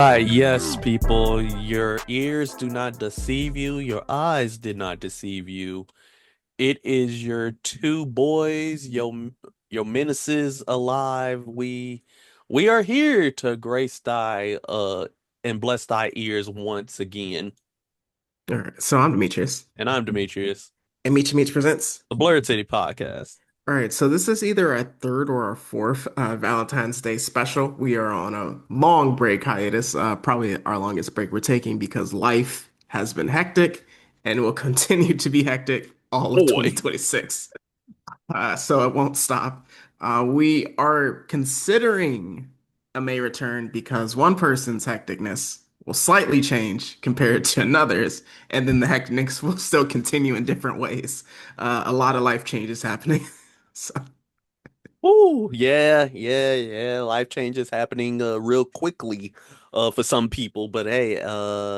Yes, people, your ears do not deceive you, your eyes did not deceive you. It is your two boys, your menaces alive. We are here to grace thy and bless thy ears once again. All right, so I'm Demetrius, And I'm Demetrius, and Meet Meets presents. the Blurred City Podcast. All right, so this is either our third or our fourth Valentine's Day special. We are on a long break hiatus, probably our longest break we're taking because life has been hectic and will continue to be hectic all of Boy. 2026. So it won't stop. We are considering a May return because one person's hecticness will slightly change compared to another's, and then the hecticness will still continue in different ways. A lot of life changes happening. So, Ooh, yeah. Life changes happening real quickly for some people, but hey,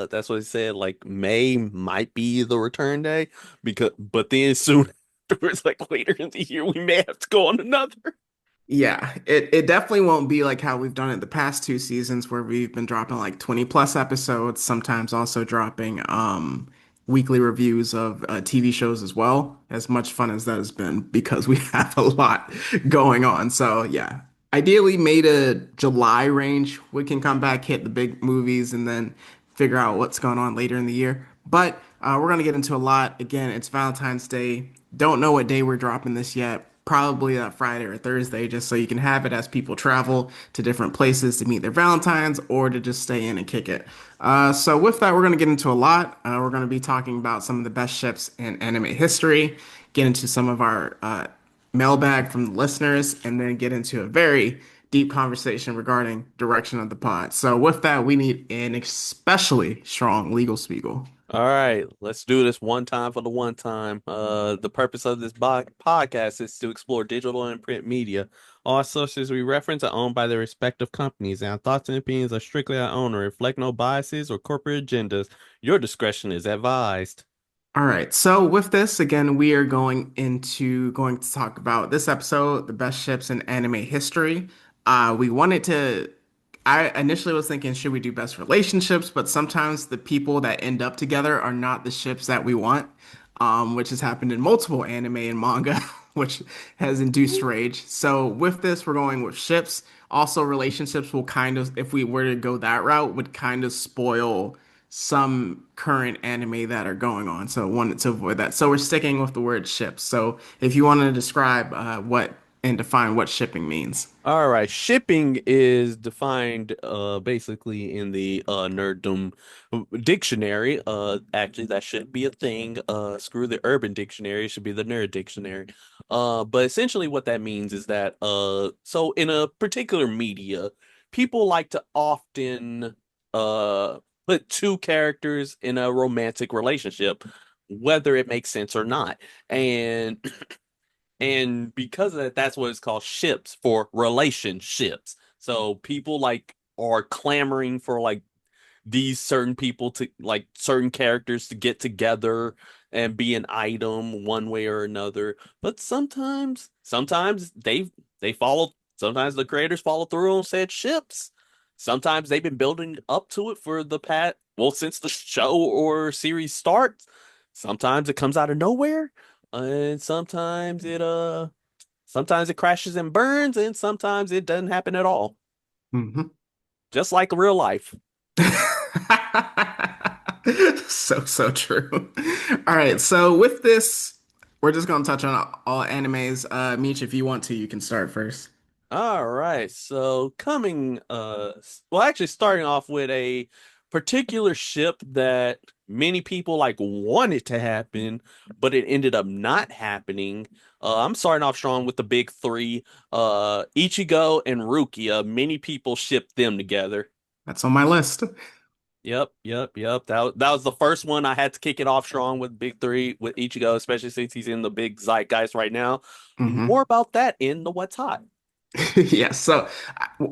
that's what I said. Like May might be the return day but then soon afterwards, like later in the year, we may have to go on another. yeah, it definitely won't be like how we've done it the past two seasons where we've been dropping like 20 plus episodes, sometimes also dropping weekly reviews of TV shows as well. As much fun as that has been because we have a lot going on. So yeah, ideally made a July range. We can come back, hit the big movies, and then figure out what's going on later in the year. But we're gonna get into a lot. Again, it's Valentine's Day. Don't know what day we're dropping this yet. Probably a Friday or Thursday, just so you can have it as people travel to different places to meet their Valentines or to just stay in and kick it. So with that, we're going to get into a lot. We're going to be talking about some of the best ships in anime history, get into some of our mailbag from the listeners, and then get into a very deep conversation regarding direction of the pod. So with that, we need an especially strong legal spiegel. All right, let's do this one time for the one time. The purpose of this podcast is to explore digital and print media. All sources we reference are owned by their respective companies, and our thoughts and opinions are strictly our own and reflect no biases or corporate agendas. Your discretion is advised. All right. So with this, again, we are going to talk about this episode, the best ships in anime history. We wanted to I initially was thinking, should we do best relationships? But sometimes the people that end up together are not the ships that we want, which has happened in multiple anime and manga, which has induced rage. So with this, we're going with ships. Also, relationships will kind of, if we were to go that route, would kind of spoil some current anime that are going on. So wanted to avoid that. So we're sticking with the word ships. So if you want to describe what and define what shipping means. All right, shipping is defined basically in the nerddom dictionary. Actually that should be a thing. Screw the urban dictionary, it should be the nerd dictionary. But essentially what that means is that so in a particular media, people like to often uh put two characters in a romantic relationship, whether it makes sense or not. And because of that, that's what it's called ships for relationships. So people like are clamoring for like these certain people to like certain characters to get together and be an item one way or another. But sometimes they follow sometimes the creators follow through on said ships. Sometimes they've been building up to it for the past well since the show or series starts. Sometimes it comes out of nowhere. And sometimes it crashes and burns, and sometimes it doesn't happen at all. Mhm. Just like real life. So true. All right, so with this, we're just gonna touch on all animes. Meech, if you want to, you can start first. All right. So coming well actually starting off with a particular ship that many people like wanted to happen, but it ended up not happening. I'm starting off strong with the big three, Ichigo and Rukia. Many people shipped them together. That's on my list. Yep. That was the first one I had to kick it off strong with Big Three with Ichigo, especially since he's in the big zeitgeist right now. More Hmm. about that in the What's Hot. Yeah, so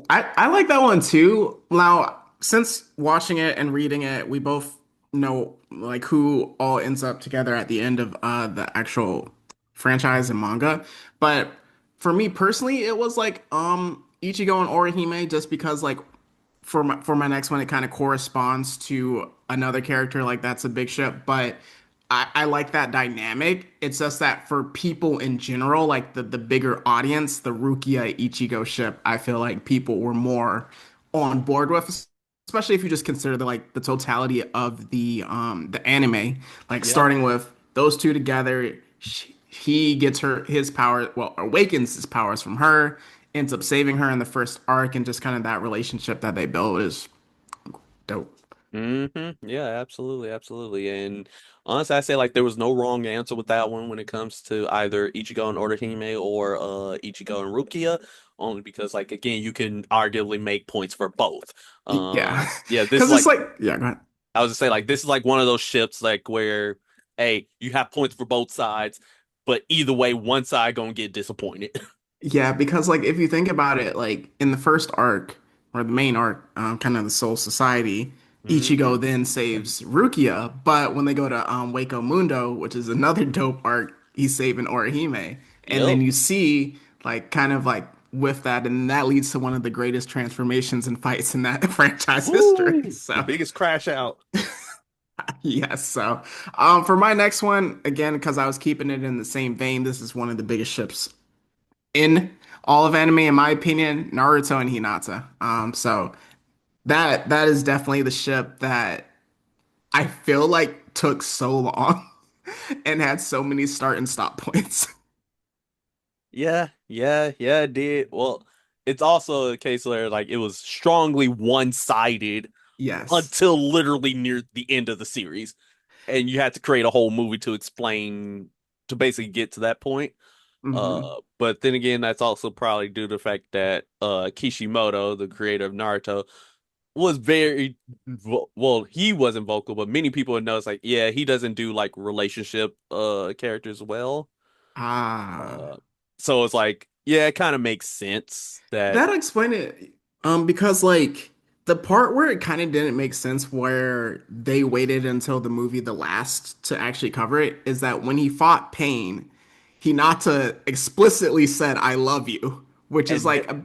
I like that one too. Now, since watching it and reading it, we both know like who all ends up together at the end of the actual franchise and manga. But for me personally, it was like Ichigo and Orihime just because like for my next one, it kind of corresponds to another character. Like that's a big ship, but I like that dynamic. It's just that for people in general, like the bigger audience, the Rukia Ichigo ship, I feel like people were more on board with, especially if you just consider the totality of the anime, like Yeah. starting with those two together. He gets his power, well, awakens his powers from her, ends up saving her in the first arc, and just kind of that relationship that they build is dope. Yeah, absolutely, absolutely. And honestly, I say like there was no wrong answer with that one when it comes to either Ichigo and Orihime or Ichigo and Rukia, only because like again, you can arguably make points for both. Yeah, Yeah, this is because it's like like, yeah, go ahead. I was to say like this is like one of those ships like where hey, you have points for both sides, but either way, one side gonna get disappointed. Yeah, because like if you think about it, like in the first arc or the main arc, kind of the Soul Society, Hmm. Ichigo then saves Rukia, but when they go to Waco Mundo, which is another dope arc, he's saving Orihime, and Yep. then you see like kind of like with that, and that leads to one of the greatest transformations and fights in that franchise history. Woo! The So biggest crash out. yes, so for my next one, again, because I was keeping it in the same vein, this is one of the biggest ships in all of anime, in my opinion, Naruto and Hinata. So that is definitely the ship that I feel like took so long and had so many start and stop points. Yeah, it did. Well, it's also a case where like it was strongly one-sided Yes. until literally near the end of the series. And you had to create a whole movie to explain to basically get to that point. Hmm. But then again, that's also probably due to the fact that Kishimoto, the creator of Naruto, was very well, he wasn't vocal, but many people would know it's like, yeah, he doesn't do like relationship characters well. Ah. Uh, so it's like, yeah, it kind of makes sense that That explain it. Because like the part where it kind of didn't make sense where they waited until the movie The Last to actually cover it is that when he fought Pain, Hinata explicitly said, "I love you," which is and like a,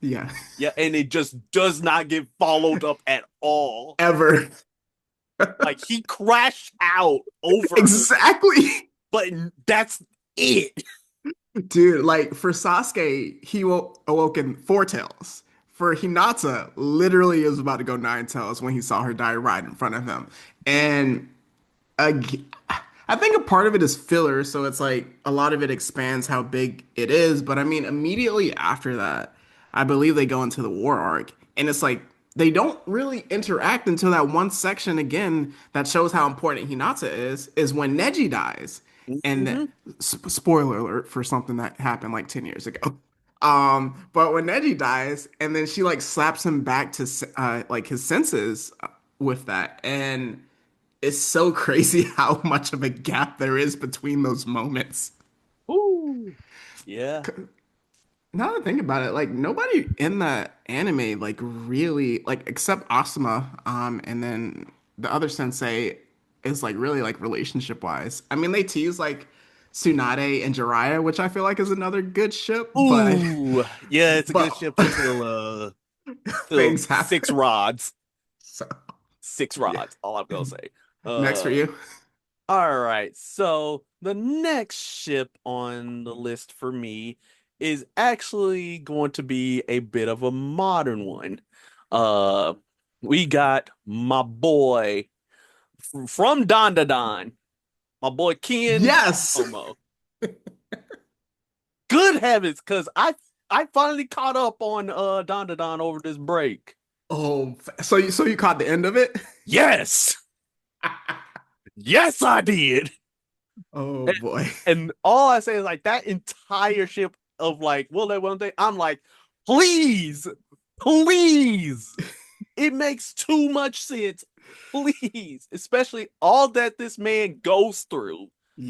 yeah, yeah, and it just does not get followed up at all. ever. Like he crashed out over her, Exactly. but that's it. Dude, like for Sasuke, he awoke in four tails. For Hinata, literally is about to go nine tails when he saw her die right in front of him. And ag- I think a part of it is filler, so it's like a lot of it expands how big it is. But I mean, immediately after that, I believe they go into the war arc, and it's like they don't really interact until that one section again that shows how important Hinata is when Neji dies. And Hmm. spoiler alert for something that happened like 10 years ago. But when Neji dies, and then she like slaps him back to like his senses with that, and it's so crazy how much of a gap there is between those moments. Ooh, yeah. Now that I think about it, like nobody in the anime like really like except Asuma, and then the other sensei is like really like relationship wise. I mean, they tease like Tsunade and Jiraiya, which I feel like is another good ship, but Ooh, yeah. It's a good but ship until till things six happen. rods. So Six yeah. rods. All I'm gonna say. Next for Uh, you. all right. So the next ship on the list for me is actually going to be a bit of a modern one. Uh, we got my boy from Don to Don, my boy Ken Yes. Homo. Good heavens, because I finally caught up on Don to Don over this break. Oh, so you caught the end of it? Yes, yes, I did. Oh And, boy. and all I say is like that entire ship of like, will they, won't they? I'm like, please, please. It makes too much sense. Please, especially all that this man goes through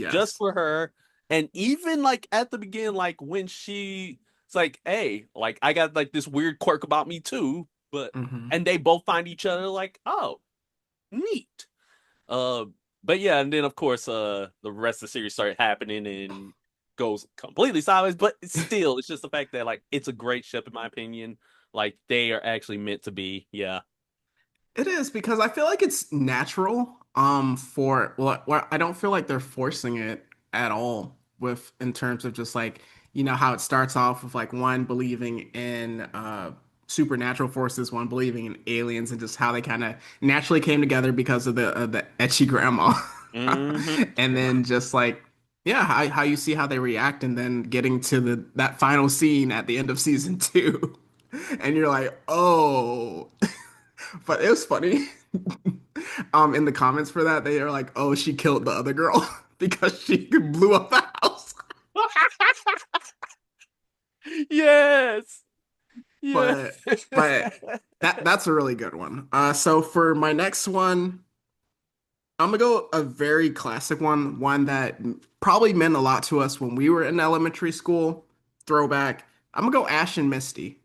just Yes. for her. And even like at the beginning, like when she's like, hey, like I got like this weird quirk about me too, but Hmm. and they both find each other like, oh, neat. Uh, but yeah, and then of course, the rest of the series started happening and goes completely sideways. But it's still, it's just the fact that like it's a great ship in my opinion. Like they are actually meant to be. Yeah. It is because I feel like it's natural. For well, I don't feel like they're forcing it at all with in terms of just like how it starts off with like one believing in supernatural forces, one believing in aliens, and just how they kind of naturally came together because of the etchy grandma, Hmm. and then just like yeah, how you see how they react, and then getting to that final scene at the end of season two, and you're like, oh. But it was funny. In the comments for that, they are like, "Oh, she killed the other girl because she blew up the house." Yes. Yeah. But but that's a really good one. So for my next one, I'm gonna go a very classic one, one that probably meant a lot to us when we were in elementary school. Throwback. I'm gonna go Ash and Misty.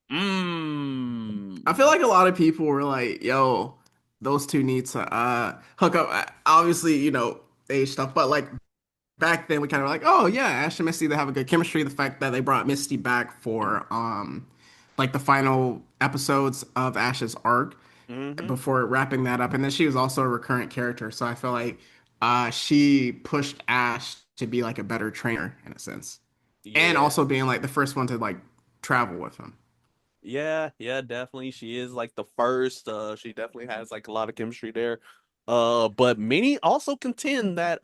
I feel Mm. like a lot of people were like, "Yo, those two need to hook up." Obviously, age stuff, but like back then we kind of were like, "Oh yeah, Ash and Misty they have a good chemistry." The fact that they brought Misty back for like the final episodes of Ash's arc Hmm. before wrapping that up, and then she was also a recurrent character, so I feel like she pushed Ash to be like a better trainer in a sense, and Yeah. also being like the first one to like travel with him. Yeah, yeah, definitely. She is like the first. She definitely has like a lot of chemistry there. But many also contend that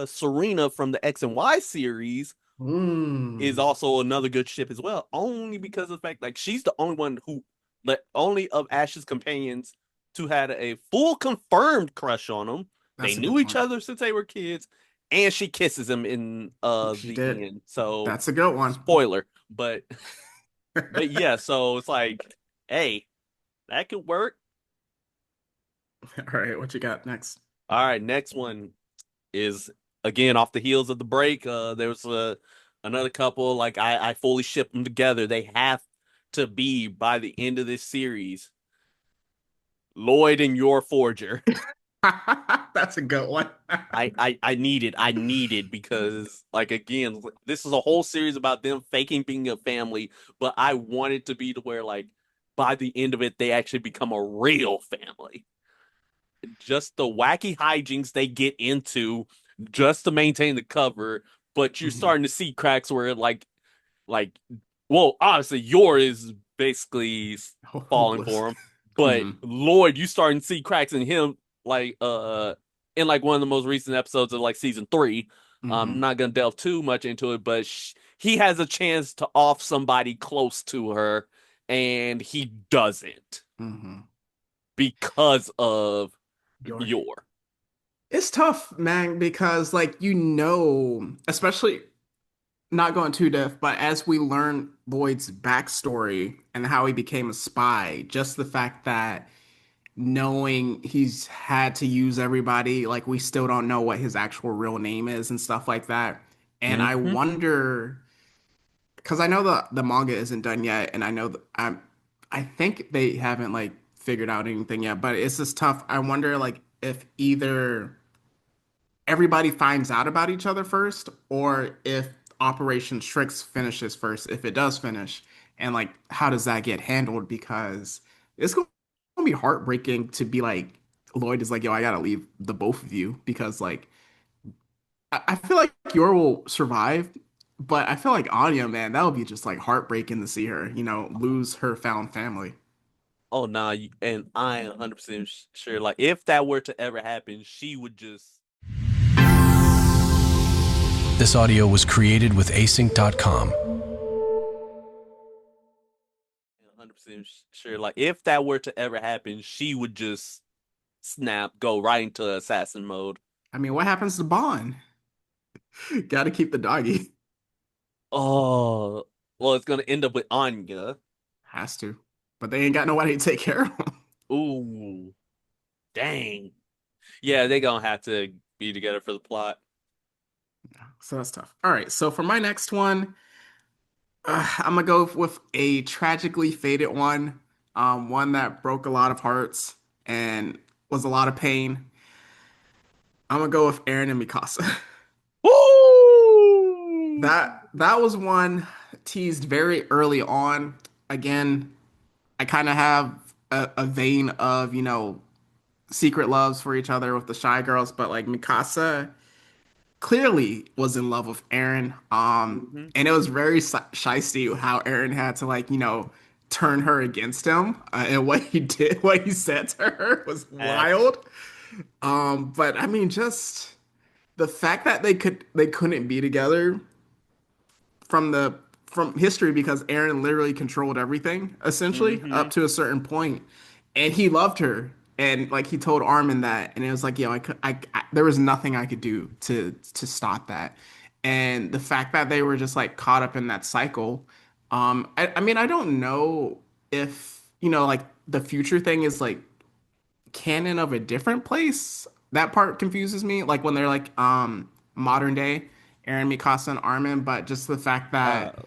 Serena from the X and Y series is Mm. also another good ship as well, only because of the fact like she's the only one who like only of Ash's companions to had a full confirmed crush on him. They That's a good knew each point. other since they were kids, and she kisses him in She the did. end. So That's a good one. spoiler, but yeah, so it's like, hey, that could work. All right, what you got next? All right, next one is again off the heels of the break. There was another couple like I fully ship them together. They have to be by the end of this series. Lloyd and your forger. That's a good one. I needed because like again, this is a whole series about them faking being a family, but I wanted to be to where like by the end of it they actually become a real family. Just the wacky hijinks they get into just to maintain the cover, but you're Mhm. starting to see cracks where like well, obviously Yor is basically falling Hopeless. for him, but Hmm. Lloyd, you starting to see cracks in him like in like one of the most recent episodes of like season three. I'm Hmm. not gonna delve too much into it, but he has a chance to off somebody close to her, and he doesn't Hmm. because of Your Yor. It's tough, man, because like especially not going too deaf, but as we learn Lloyd's backstory and how he became a spy, just the fact that knowing he's had to use everybody, like we still don't know what his actual real name is and stuff like that. And I Hmm. wonder because I know the manga isn't done yet, and I know I think they haven't like figured out anything yet, but it's just tough. I wonder like if either everybody finds out about each other first, or if Operation Strix finishes first, if it does finish, and like how does that get handled? Because it's gonna be heartbreaking to be like Lloyd is like, yo, I gotta leave the both of you because like I feel like Yor will survive, but I feel like Anya, man, that would be just like heartbreaking to see her, lose her found family. Oh, nah, and I am 100% sure. Like, if that were to ever happen, she would just This audio was created with async.com. 100% sure. Like, if that were to ever happen, she would just snap, go right into assassin mode. I mean, what happens to Bond? Gotta keep the doggy. Oh, well, it's gonna end up with Anya. Has to. But they ain't got nobody to take care of him. Ooh, dang. Yeah, they gonna have to be together for the plot. So that's tough. All right, so for my next one, I'm gonna go with a tragically fated one, one that broke a lot of hearts and was a lot of pain. I'm gonna go with Aaron and Mikasa. Woo! That was one teased very early on. Again, I kind of have a vein of, secret loves for each other with the Shy Girls, but like Mikasa clearly was in love with Aaron. Hmm. And it was very shisty how Aaron had to like, turn her against him. And what he did, what he said to her was Act. wild. But I mean, just the fact that they couldn't be together from the from history because Aaron literally controlled everything essentially Hmm. up to a certain point, and he loved her. And like he told Armin that, and it was like, yo, there was nothing I could do to stop that. And the fact that they were just like caught up in that cycle, I mean, I don't know if like the future thing is like canon of a different place. That part confuses me. Like when they're like modern day Aaron, Mikasa, and Armin, but just the fact Uh, that.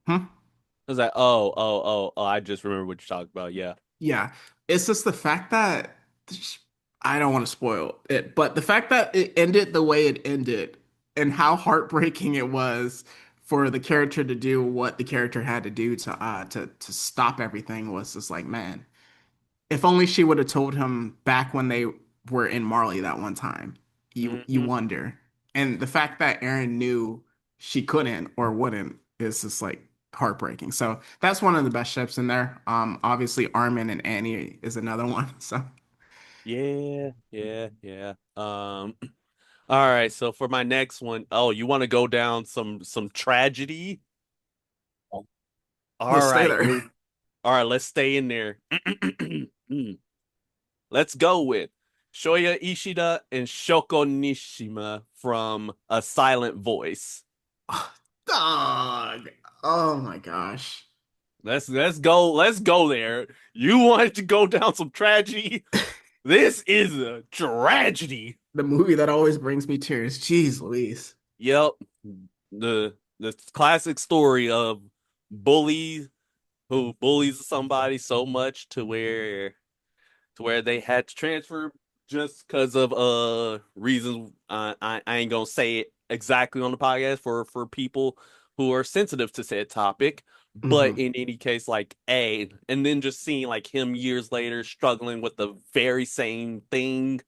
Hmm? I was like, oh, I just remember what you're talking about. Yeah. Yeah, it's just the fact that I don't want to spoil it, but the fact that it ended the way it ended and how heartbreaking it was for the character to do what the character had to do to stop everything was just like, man, if only she would have told him back when they were in Marley that one time. You Hmm. wonder. And the fact that Aaron knew she couldn't or wouldn't is just like heartbreaking. So that's one of the best ships in there. Obviously Armin and Annie is another one. So Yeah, yeah, yeah. All right, so for my next one, oh, you want to go down some tragedy? All let's stay right, there. all right, let's stay in there. Let's go with Shoya Ishida and Shoko Nishima from A Silent Voice. Dog. Oh my gosh. Let's go there. You wanted to go down some tragedy? This is a tragedy. The movie that always brings me tears. Jeez Louise. Yep. The classic story of bullies who bullies somebody so much to where they had to transfer just because of reasons I ain't gonna say it exactly on the podcast for people who are sensitive to said topic. But Hmm. in any case, like A, and then just seeing like him years later struggling with the very same thing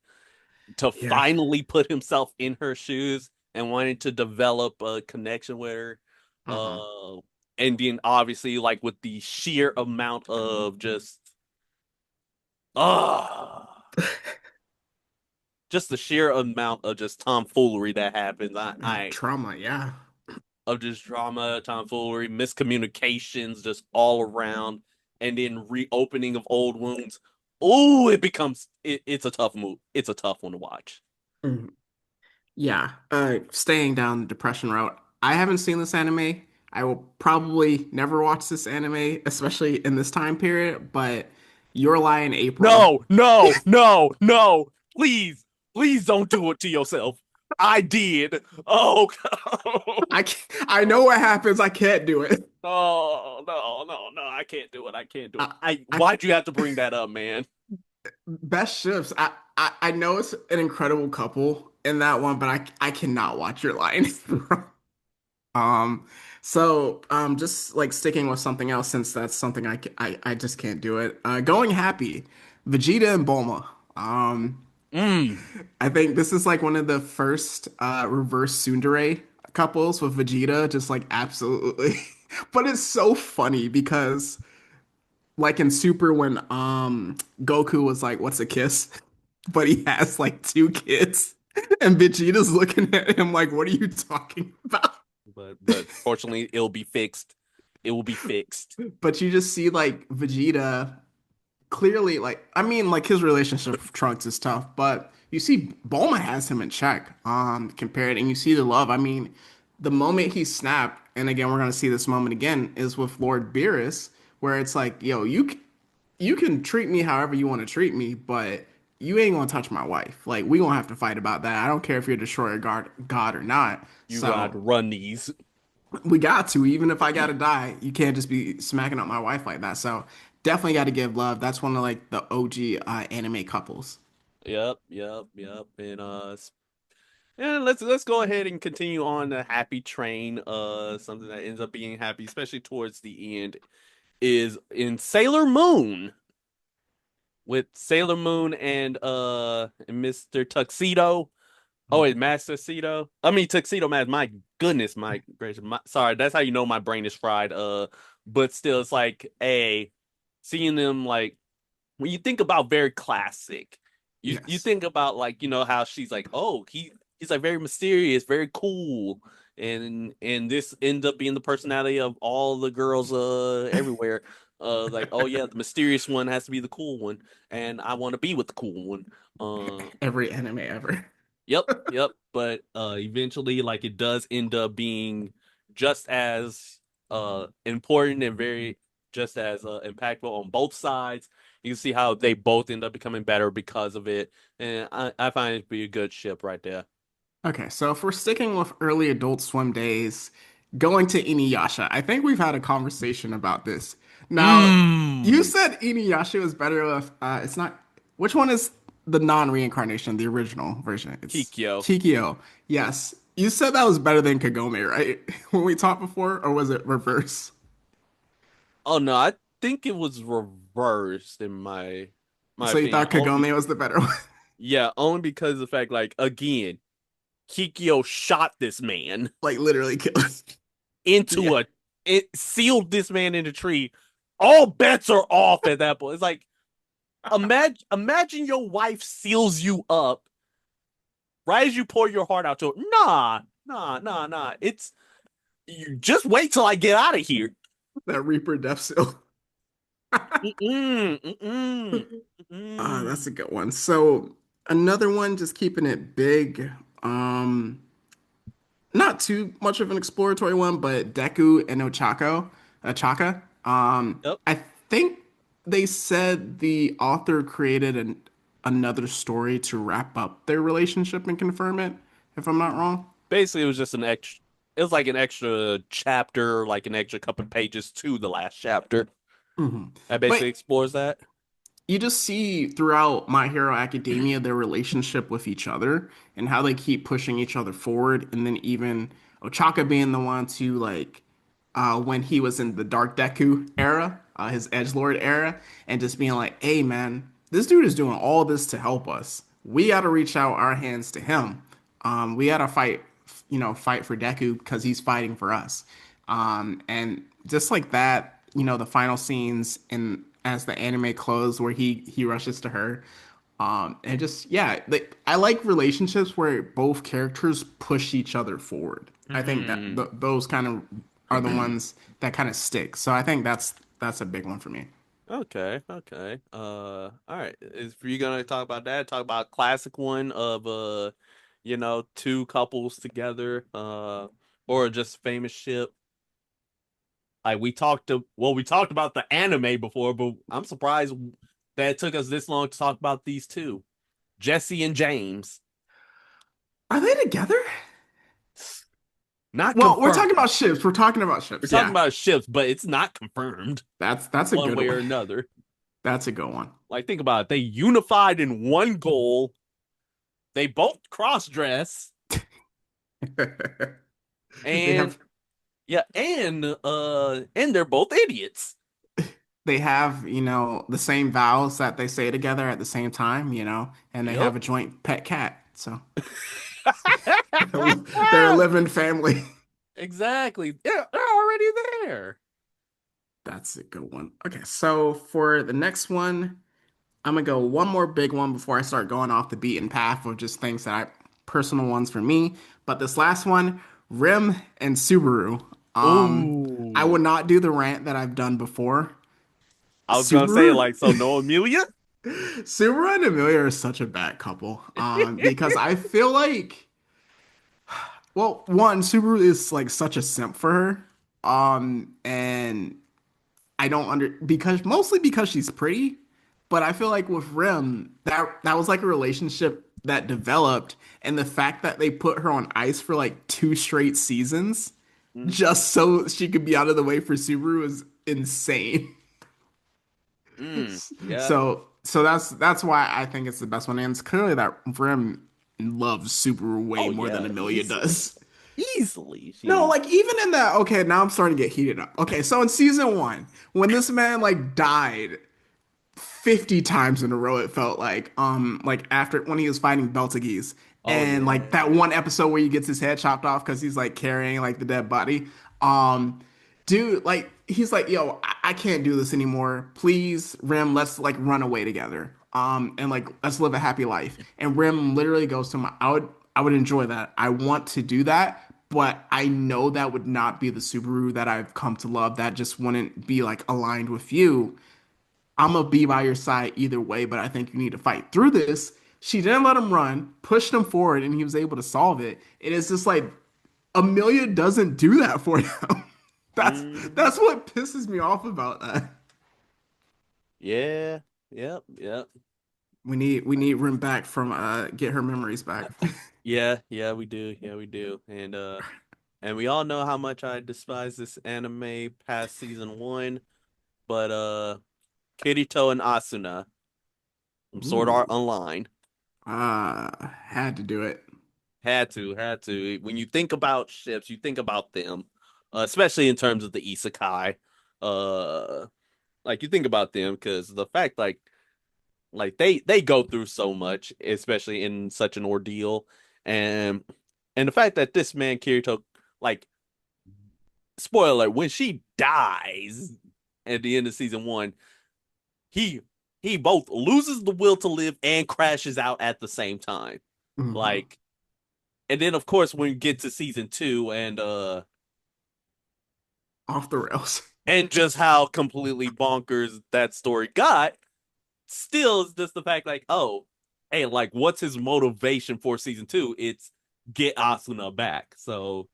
to Yeah. finally put himself in her shoes and wanting to develop a connection with her. Hmm. Uh, and then obviously like with the sheer amount of just the sheer amount of just tomfoolery that happens. I Trauma, yeah. of just drama, tomfoolery, miscommunications, just all around, and then reopening of old wounds. Oh, it's a tough move. It's a tough one to watch. Yeah, staying down the depression route. I haven't seen this anime. I will probably never watch this anime, especially in this time period, but Your Lie in April. No, no, no, no. Please, please don't do it to yourself. I did. Oh, I know what happens. I can't do it. no, no, no, no. I can't do it. I can't do it. I, I Why'd you have to bring that up, man? best shifts. I know it's an incredible couple in that one, but I cannot watch Your Lie in April. Um, just like sticking with something else since that's something I just can't do it. Going happy, Vegeta and Bulma. Mm. I think this is like one of the first reverse tsundere couples with Vegeta, just like absolutely. But it's so funny because like in Super when Goku was like, "What's a kiss?" But he has like two kids, and Vegeta's looking at him like, "What are you talking about?" But fortunately, it'll be fixed. It will be fixed. But you just see like Vegeta clearly like I mean like his relationship with Trunks is tough, but you see Bulma has him in check compared and you see the love. I mean, the moment he snapped, and again we're gonna see this moment again, is with Lord Beerus, where it's like, yo, you can treat me however you want to treat me, but you ain't gonna touch my wife. Like we gonna have to fight about that. I don't care if you're Destroyer God or not. You gonna have So to run these. we got to, even if I gotta die, you can't just be smacking up my wife like that. So definitely got to give love. That's one of like the OG anime couples. Yep, yep, yep. And yeah, let's go ahead and continue on the happy train. Something that ends up being happy, especially towards the end. is in Sailor Moon with Sailor Moon and Mr. Tuxedo. Oh, wait, Master Tuxedo. I mean Tuxedo Mask. My goodness, my gracious. Sorry, that's how you know my brain is fried. But still, it's like seeing them like when you think about very classic, you Yes. think about like how she's like, oh, he's like very mysterious, very cool, and this end up being the personality of all the girls everywhere. Like, oh yeah, the mysterious one has to be the cool one, and I want to be with the cool one. Uh, Every anime ever. yep, yep. But eventually, like it does end up being just as important and very just as impactful on both sides. You can see how they both end up becoming better because of it, and I find it to be a good ship right there. Okay, so if we're sticking with early Adult Swim days, going to Inuyasha, I think we've had a conversation about this. Now, you Mmm. said Inuyasha was better with, it's not, which one is the non-reincarnation, the original version? It's Kikyo. Kikyo. Yes. You said that was better than Kagome, right? When we talked before, or was it reverse? Oh no, I think it was reversed in my So you opinion. thought Kagome was the better one? Yeah, only because of the fact, like again, Kikyo shot this man Like literally killed. Yeah. into a it sealed this man in a tree. All bets are off at that point. It's like imagine your wife seals you up right as you pour your heart out to her. Nah, nah, nah, nah. It's you just wait till I get out of here. That Reaper Death Seal. Mm-mm, mm-mm, That's a mm-mm. good one. So another one, just keeping it big. Um, Not too much of an exploratory one, but Deku and Ochaka. Yep. I think they said the author created another story to wrap up their relationship and confirm it, if I'm not wrong. Basically, it was just an extra. It was like an extra chapter, like an extra couple of pages to the last chapter. Mhm. That But basically explores that. you just see throughout My Hero Academia their relationship with each other and how they keep pushing each other forward. And then even Ochaka being the one to like when he was in the Dark Deku era, his Edgelord era, and just being like, "Hey man, this dude is doing all this to help us. We got to reach out our hands to him. We got to fight, fight for Deku because he's fighting for us." And just like that, the final scenes in as the anime closed where he rushes to her. And just yeah, I like relationships where both characters push each other forward. I think that Hmm. those kind of are the ones that kind of stick. So I think that's a big one for me. Okay, okay. All right. Is you gonna talk about that? Talk about classic one of two couples together, or just famous ship. Like we talked about the anime before, but I'm surprised that it took us this long to talk about these two, Jesse and James. Are they together? Not Well, we're talking confirmed. about ships. We're talking about We're ships. talking Yeah, about ships, but it's not confirmed that's a one good way one. or another. That's a good one. Like, think about it. They unified in one goal. They both cross dress, They and have yeah, and they're both idiots. they have, the same vows that they say together at the same time, and they Yep. have a joint pet cat. So they're a living family. Exactly. They're already there. That's a good one. Okay, so for the next one, I'm gonna go one more big one before I start going off the beaten path of just things that I personal ones for me. But this last one, Rim and Subaru. I Ooh. would not do the rant that I've done before. I was gonna say Subaru, like so no Amelia? Subaru and Amelia are such a bad couple. Because I feel like, well, one, Subaru is like such a simp for her. And I don't because mostly because she's pretty, but I feel like with Rim, that was like a relationship that developed, and the fact that they put her on ice for like two straight seasons Mm, just so she could be out of the way for Subaru is insane. yeah. So that's why I think it's the best one, and it's clearly that Rim loves Subaru way Oh more than yeah. Amelia He's does. Easily. No, She like even in that, okay, now I'm starting to get heated up. Okay, so in season one, when this man like died 50 times in a row, it felt like after when he was fighting Beltageese, Oh and like yeah. that one episode where he gets his head chopped off because he's like carrying like the dead body. Um, dude, like he's like, yo, I can't do this anymore. Please, Rim, let's like run away together. And like let's live a happy life. And Rim literally goes to him, I would enjoy that. I want to do that, but I know that would not be the Subaru that I've come to love. That just wouldn't be like aligned with you. I'm gonna be by your side either way, but I think you need to fight through this. She didn't let him run, pushed him forward, and he was able to solve it. It is just like Amelia doesn't do that for him. That's Hmm. that's what pisses me off about that. Yeah. Yep. Yep. We need Rim back from get her memories back. Yeah. Yeah. We do. Yeah. We do. And we all know how much I despise this anime past season one. But Kirito and Asuna from Sword Art Ooh, Online had to do it. had to. When you think about ships, you think about them, especially in terms of the isekai. Uh, like you think about them because the fact like they go through so much, especially in such an ordeal, and and the fact that this man Kirito, like spoiler, when she dies at the end of season one, he he both loses the will to live and crashes out at the same time. Mhm. Like, and then of course when you get to season two Off the rails. and just how completely bonkers that story got, still is just the fact like, oh, hey, like what's his motivation for season two? It's get Asuna back. So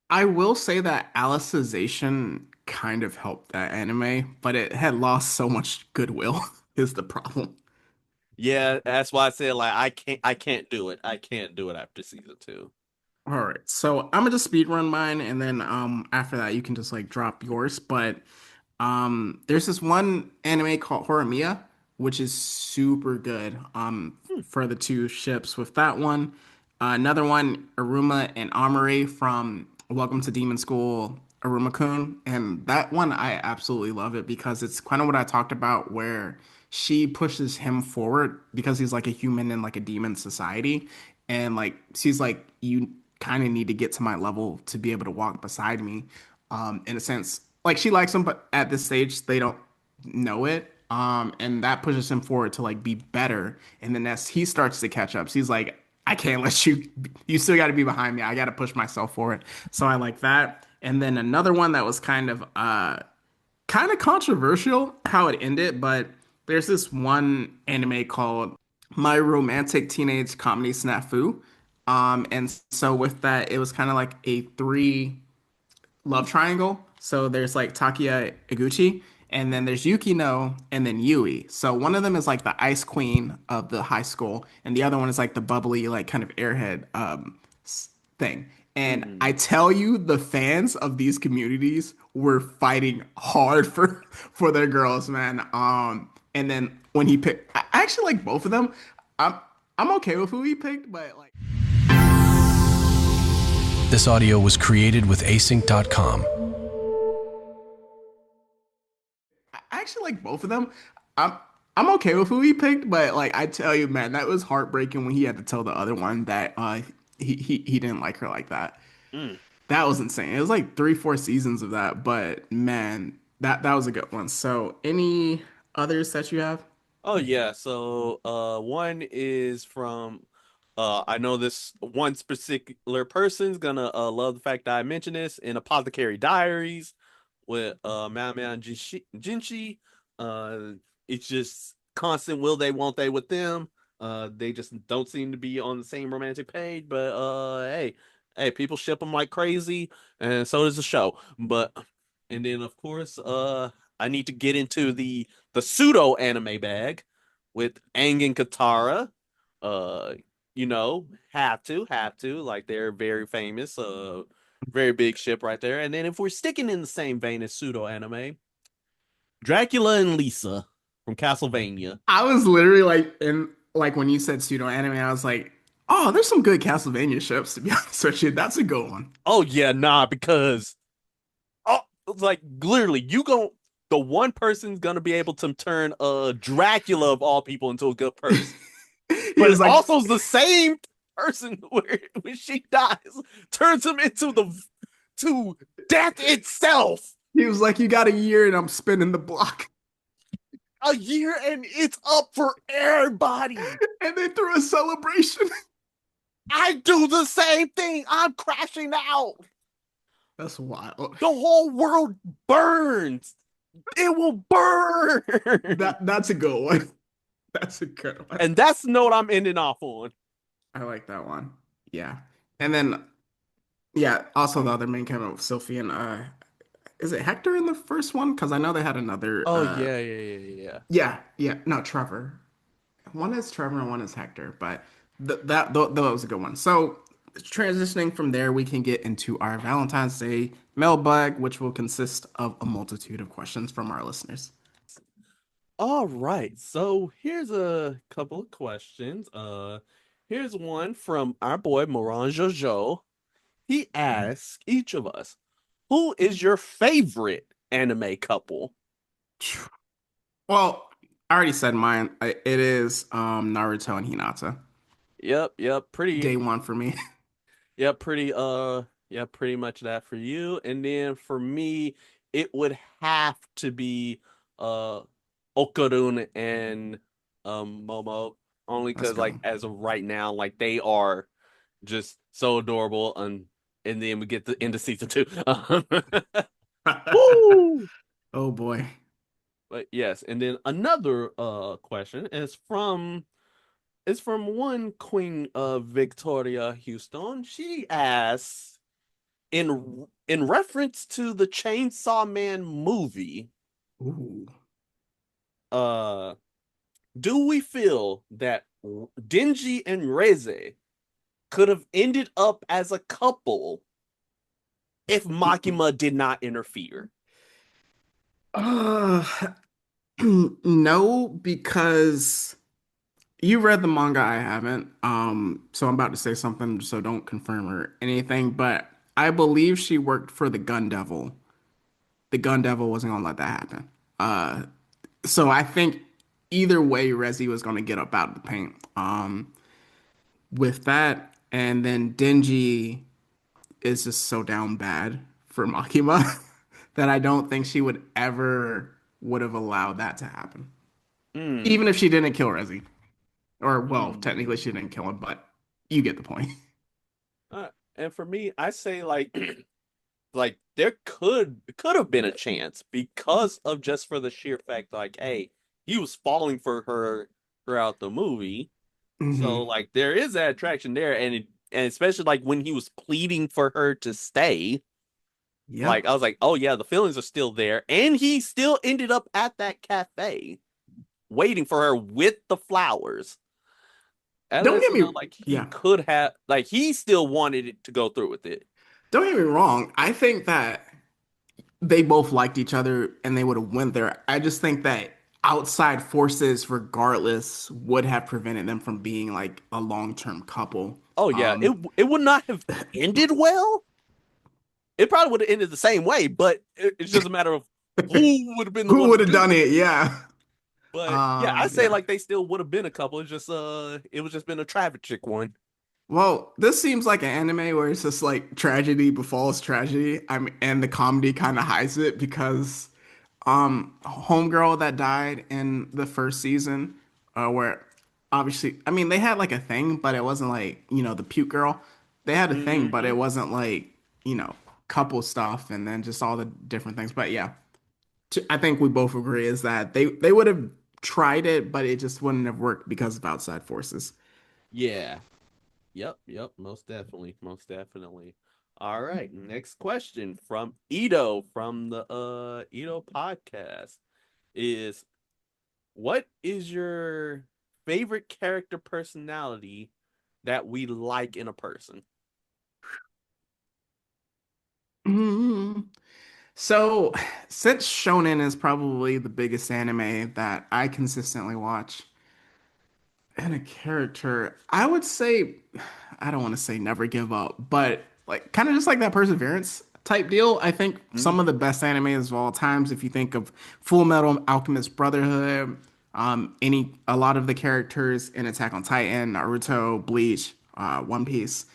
I will say that Alicization kind of helped that anime, but it had lost so much goodwill is the problem. yeah, that's why I said like I can't do it. I can't do it after season two. All right, so I'm gonna just speed run mine, and then after that you can just like drop yours. But there's this one anime called Horimiya, which is super good. Hmm. For the two ships with that one, another one, Aruma and Amari from Welcome to Demon School, Aruma-kun, and that one I absolutely love it because it's kind of what I talked about, where she pushes him forward because he's like a human in like a demon society, and like she's like, you kind of need to get to my level to be able to walk beside me. In a sense, like she likes him, but at this stage they don't know it. And that pushes him forward to like be better. And then as he starts to catch up, she's like, I can't let you, you still got to be behind me. I got to push myself forward. So I like that. And then another one that was kind of controversial how it ended, but there's this one anime called My Romantic Teenage Comedy Snafu. And so with that, it was kind of like a three love triangle. So there's like Takia Iguchi, and then there's Yukino, and then Yui. So one of them is like the ice queen of the high school, and the other one is like the bubbly, like kind of airhead thing. And I Mm-hmm. tell you, the fans of these communities were fighting hard for their girls, man. And then when he picked, I actually like both of them. I'm I'm okay with who he picked, but like This audio was created with async.com. I actually like both of them. I'm I'm okay with who he picked, but like I tell you, man, that was heartbreaking when he had to tell the other one that he didn't like her like that. Mm. That was insane. It was like 3, 4 seasons of that, but man, that was a good one. So, any others that you have? Oh yeah, so one is from I know this one particular person's gonna love the fact that I mentioned this in Apothecary Diaries with Mao Mao and Jinshi. Uh it's just constant will they won't they with them. They just don't seem to be on the same romantic page, but hey, people ship them like crazy and so does the show. But and then of course I need to get into the pseudo anime bag with Aang and Katara. Uh, have to like they're very famous. Very big ship right there. And then if we're sticking in the same vein as pseudo anime, Dracula and Lisa from Castlevania. I was literally like in like when you said pseudo anime, I was like, Oh, there's some good Castlevania ships, to be honest with you. That's a good one. Oh yeah, nah, because oh, like literally, you go the one person's gonna be able to turn Dracula of all people into a good person, He but was it like, also is the same person where when she dies turns him into the to death itself. he was like, you got a year and I'm spinning the block. A year and it's up for everybody. And they threw a celebration. I do the same thing. I'm crashing out. That's wild. The whole world burns. It will burn. That's a good one. That's a good one. And that's the note I'm ending off on. I like that one. Yeah. And then yeah, also the other main character of Sophie and is it Hector in the first one? Because I know they had another Oh yeah, yeah, yeah, yeah. yeah, no, Trevor. One is Trevor and one is Hector, but that was a good one. So transitioning from there, we can get into our Valentine's Day mailbag, which will consist of a multitude of questions from our listeners. All right. So here's a couple of questions. Here's one from our boy Moran Jojo. He asks each of us, who is your favorite anime couple? Well, I already said mine. It is Naruto and Hinata. Yep, yep, Day pretty one for me. yep, pretty yeah, pretty much that for you. And then for me, it would have to be uh Okarun and Momo only Let's because like go. as of right now, like they are just so adorable and then we get into season two. Woo! Oh boy. But yes, and then another question is from one Queen Victoria Houston. She asks in reference to the Chainsaw Man movie, Ooh. uh do we feel that Denji and Reze could have ended up as a couple if Makima did not interfere? Uh, no, because you read the manga, I haven't. So I'm about to say something, so don't confirm or anything, but I believe she worked for the Gun Devil. The Gun Devil wasn't gonna let that happen. Uh, so I think either way, Rezi was gonna get up out of the paint. With that, and then Denji is just so down bad for Makima that I don't think she would have allowed that to happen. Hmm. Even if she didn't kill Rezi. Or well, technically Hmm. she didn't kill him, but you get the point. And for me, I say like like there could have been a chance because of just for the sheer fact like hey, he was falling for her throughout the movie. So Hmm. like there is that attraction there and especially like when he was pleading for her to stay, like Yep. I was like, "Oh yeah, the feelings are still there." And he still ended up at that cafe waiting for her with the flowers. That Don't lets get you know me like he yeah. could have like he still wanted it to go through with it. Don't get me wrong. I think that they both liked each other and they would have went there. I just think that outside forces, regardless, would have prevented them from being like a long-term couple. Oh yeah, it would not have ended well. It probably would have ended the same way, but it's just a matter of who would have been the Who one to would have do done it. it? Yeah. But yeah, I say Yeah. like they still would have been a couple. It's just it was just been a tragic one. Well, this seems like an anime where it's just like tragedy befalls tragedy. I mean, and the comedy kind of hides it because homegirl that died in the first season, where obviously, I mean, they had like a thing, but it wasn't like, the puke girl. They had a thing, but it Hmm. wasn't like, you know, couple stuff and then just all the different things. But yeah, I think we both agree is that they would have tried it, but it just wouldn't have worked because of outside forces. Yeah. Yep. Yep. Most definitely. Most definitely. All right. Next question from Ito from the Ito podcast is what is your favorite character personality that we like in a person? Mm. So, since Shonen is probably the biggest anime that I consistently watch, And a character, I would say, I don't want to say never give up, but like kind of just like that perseverance type deal. I think some of Hmm. the best animes of all times, if you think of Full Metal Alchemist Brotherhood, a lot of the characters in Attack on Titan, Naruto, Bleach, One Piece.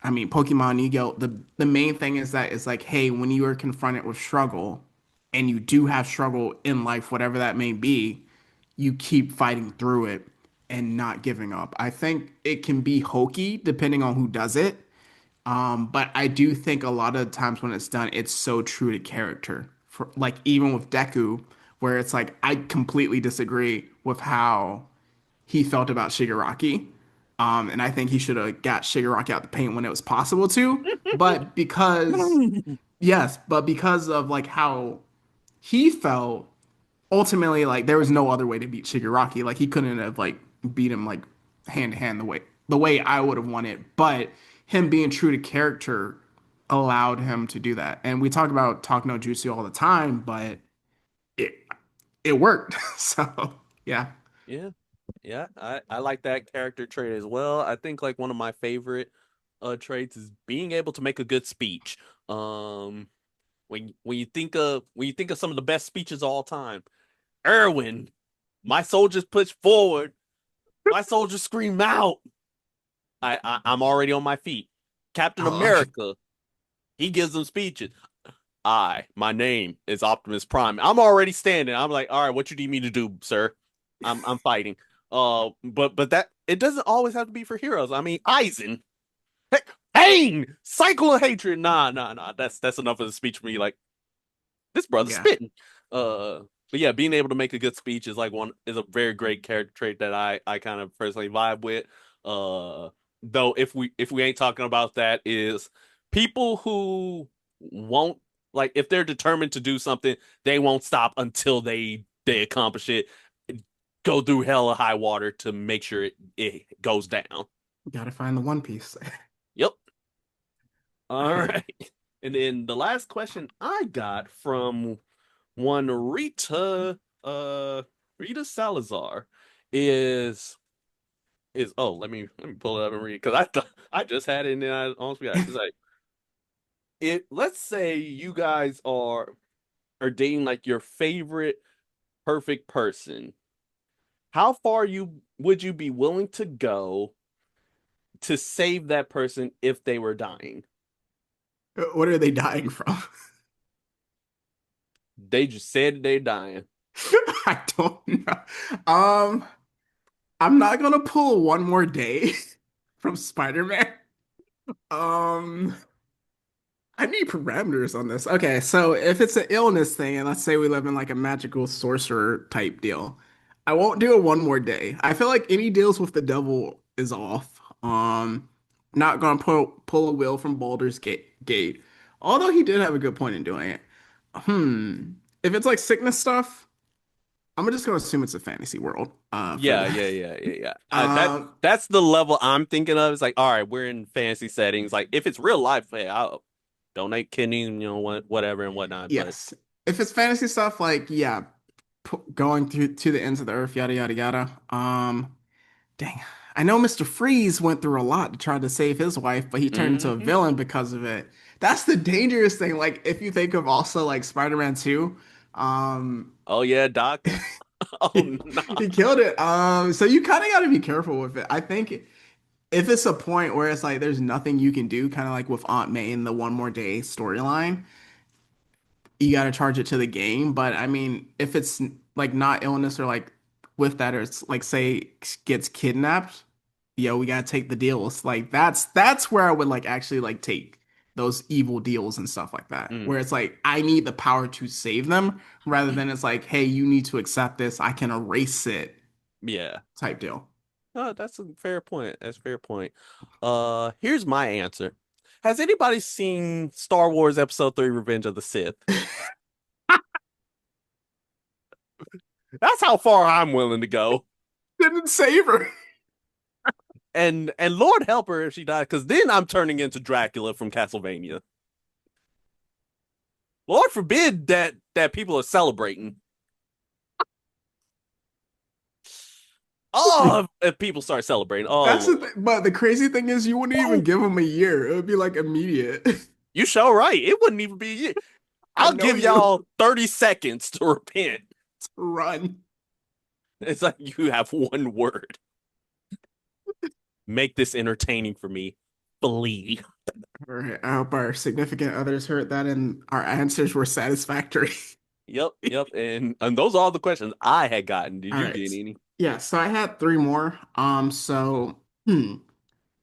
I mean, Pokemon, Yu-Gi-Oh! The main thing is that it's like, hey, when you are confronted with struggle, and you do have struggle in life, whatever that may be, you keep fighting through it and not giving up. I think it can be hokey depending on who does it. But I do think a lot of times when it's done, it's so true to character. For like even with Deku, where it's like I completely disagree with how he felt about Shigaraki. And I think he should have got Shigaraki out the paint when it was possible to. But because, yes, but because of like how he felt, ultimately, like there was no other way to beat Shigaraki. Like he couldn't have like beat him like hand to hand the way I would have wanted. But him being true to character allowed him to do that. And we talk about talk no jutsu all the time, but it it worked. So yeah. Yeah, yeah, I like that character trait as well. I think like one of my favorite traits is being able to make a good speech. Um, when you think of some of the best speeches of all time, Erwin, my soldiers push forward, my soldiers scream out. I'm already on my feet. Captain Oh, okay. America, he gives them speeches. My name is Optimus Prime. I'm already standing. I'm like, all right, what you need me to do, sir? I'm fighting. But that it doesn't always have to be for heroes. I mean, Aizen, heck, Pain, cycle of hatred. Nah. That's enough of the speech for me. Like this brother's Yeah. spitting. Uh, but yeah, being able to make a good speech is like one is a very great character trait that I kind of personally vibe with. Uh, though if we ain't talking about that is people who won't like if they're determined to do something, they won't stop until they accomplish it. Go through hell or high water to make sure it goes down. Gotta find the One Piece. Yep. All right. And then the last question I got from one Rita Salazar is let me pull it up and read it because I just had it and then I almost forgot. It's like it let's say you guys are dating like your favorite perfect person. How far you would you be willing to go to save that person if they were dying? What are they dying from? They just said they're dying. I don't know. Um, I'm not gonna pull one more day from Spider-Man. Um, I need parameters on this. Okay, so if it's an illness thing, and let's say we live in like a magical sorcerer type deal, I won't do it one more day. I feel like any deals with the devil is off. Not gonna pull a wheel from Baldur's Gate. Although he did have a good point in doing it. Hmm. If it's like sickness stuff, I'm just gonna assume it's a fantasy world. For that. Yeah. Um, That's the level I'm thinking of. It's like, all right, we're in fantasy settings. Like, if it's real life, hey, I'll donate kidneys, whatever and whatnot. But yes. If it's fantasy stuff, like yeah, going through to the ends of the earth, yada yada yada. Dang. I know Mr. Freeze went through a lot to try to save his wife, but he turned into a mhm. villain because of it. That's the dangerous thing. Like if you think of also like Spider-Man 2, um, Oh yeah, Doc. Oh he, no. he killed it. So you kind of got to be careful with it. I think if it's a point where it's like there's nothing you can do, kind of like with Aunt May in the One More Day storyline, you got to charge it to the game. But I mean, if it's like not illness or like with that, or it's like say gets kidnapped, yo, we got to take the deals. Like that's where I would like actually like take those evil deals and stuff like that. Where Mm, it's like I need the power to save them rather than it's like, hey, you need to accept this. I can erase it yeah. type deal. That's a fair point. That's a fair point. Here's my answer. Has anybody seen Star Wars Episode 3 Revenge of the Sith? That's how far I'm willing to go. Didn't save her. And Lord help her if she died, because then I'm turning into Dracula from Castlevania. Lord forbid that people are celebrating. Oh, if people start celebrating. Oh That's the Lord. thing. But the crazy thing is, you wouldn't even Oh, give them a year. It would be like immediate. you sure right. It wouldn't even be you. I I'll know give you. y'all 30 seconds to repent. Run. It's like you have one word. Make this entertaining for me. Flee. All right. I hope our significant others heard that and our answers were satisfactory. Yep, yep. And those are all the questions I had gotten. Did All you right. get any? Yeah, so I had three more.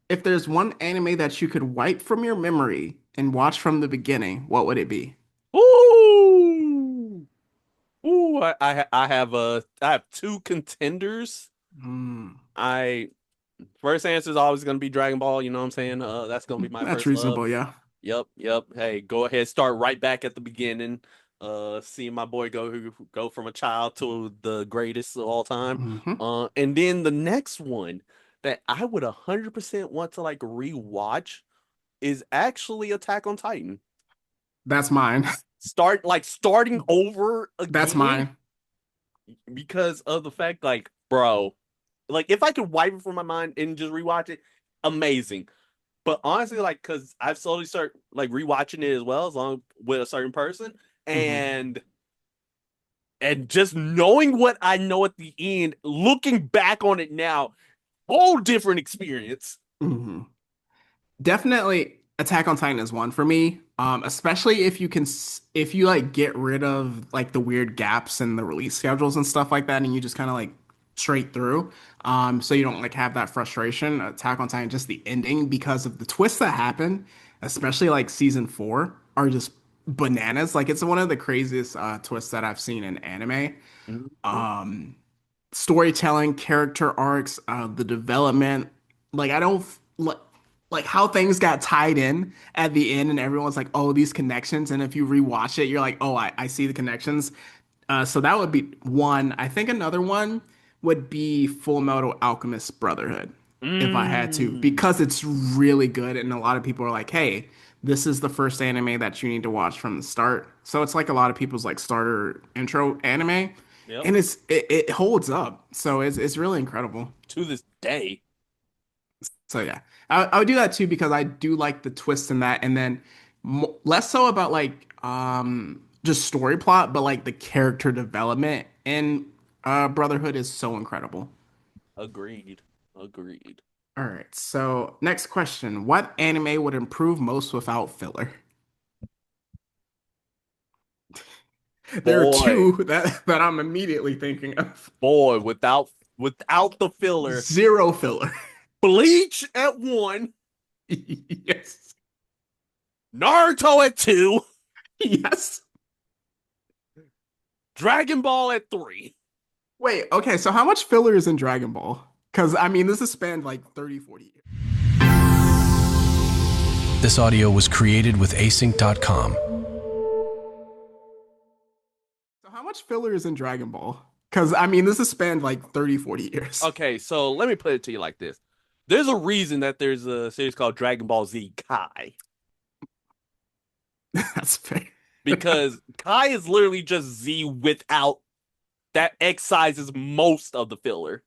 If there's one anime that you could wipe from your memory and watch from the beginning, what would it be? Ooh. Ooh, I have two contenders. Mm, I First answer is always gonna be Dragon Ball, you know what I'm saying? That's gonna be my that's first love. reasonable, yeah. Yep, yep. Hey, go ahead, start right back at the beginning. Seeing my boy go from a child to the greatest of all time. Hmm. And then the next one that I would 100% want to like rewatch is actually Attack on Titan. That's mine. Starting over That's again mine. because of the fact, like, bro, like if I could wipe it from my mind and just rewatch it, amazing. But honestly, like, cause I've slowly start like rewatching it as well, as long with a certain person, Hmm. and just knowing what I know at the end, looking back on it now, whole different experience. Hmm. Definitely Attack on Titan is one for me. Especially if you can if you like get rid of like the weird gaps in the release schedules and stuff like that and you just kind of like straight through. So you don't like have that frustration. Attack on Titan, just the ending because of the twists that happen, especially like season 4, are just bananas. Like it's one of the craziest twists that I've seen in anime. Mhm. Um Storytelling, character arcs, the development. Like I don't like how things got tied in at the end, and everyone's like, "Oh, these connections." And if you rewatch it, you're like, "Oh, I see the connections." So that would be one. I think another one would be Full Metal Alchemist Brotherhood, if I had to, Mm. because it's really good, and a lot of people are like, "Hey, this is the first anime that you need to watch from the start." So it's like a lot of people's like starter intro anime, Yep. and it holds up. So it's really incredible. To this day. So yeah, I would do that too because I do like the twist in that, and then less so about like just story plot, but like the character development in Brotherhood is so incredible. Agreed. Agreed. All right, so next question: what anime would improve most without filler? There are Boy, two that I'm immediately thinking of. boy, without the filler. Zero filler. Bleach at one, Yes. Naruto at two, Yes. Dragon Ball at three. Wait, okay, so how much filler is in Dragon Ball? Because I mean, this has spanned like 30, 40 years. This audio was created with async.com. So how much filler is in Dragon Ball? Because I mean, this has spanned like 30, 40 years. Okay, so let me put it to you like this. There's a reason that there's a series called Dragon Ball Z Kai. That's fair. Because Kai is literally just Z without that excises most of the filler.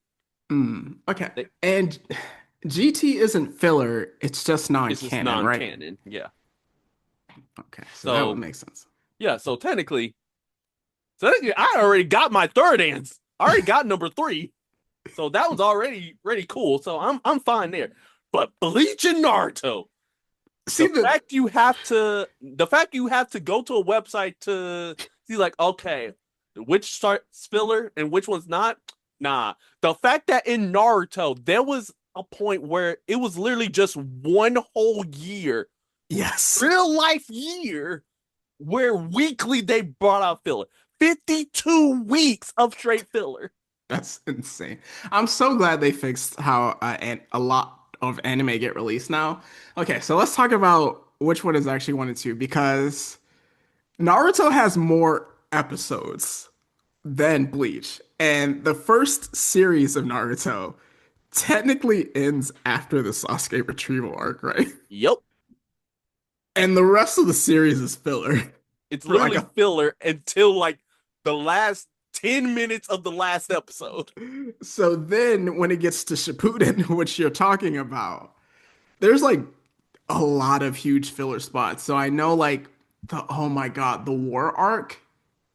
Okay. It- And GT isn't filler, it's just It's just non-canon, right? non-canon. Yeah. Okay, so that would So make sense. yeah, so technically I already got my third answer. I already got number three. So that was already really cool. So I'm fine there. But Bleach and Naruto, See the fact you have to go to a website to see like, okay, which starts filler and which one's not. Nah. The fact that in Naruto there was a point where it was literally just one whole year, yes, real life year, where weekly they brought out filler. 52 weeks of straight filler. that's insane. I'm so glad they fixed how a lot of anime get released now. Okay, so let's talk about which one is actually one and two because Naruto has more episodes than Bleach. And the first series of Naruto technically ends after the Sasuke retrieval arc, right? Yep. And the rest of the series is filler It's for like literally a filler until like the last 10 minutes of the last episode. So then when it gets to Shippuden, which you're talking about, there's like a lot of huge filler spots. So I know like oh my God, the war arc,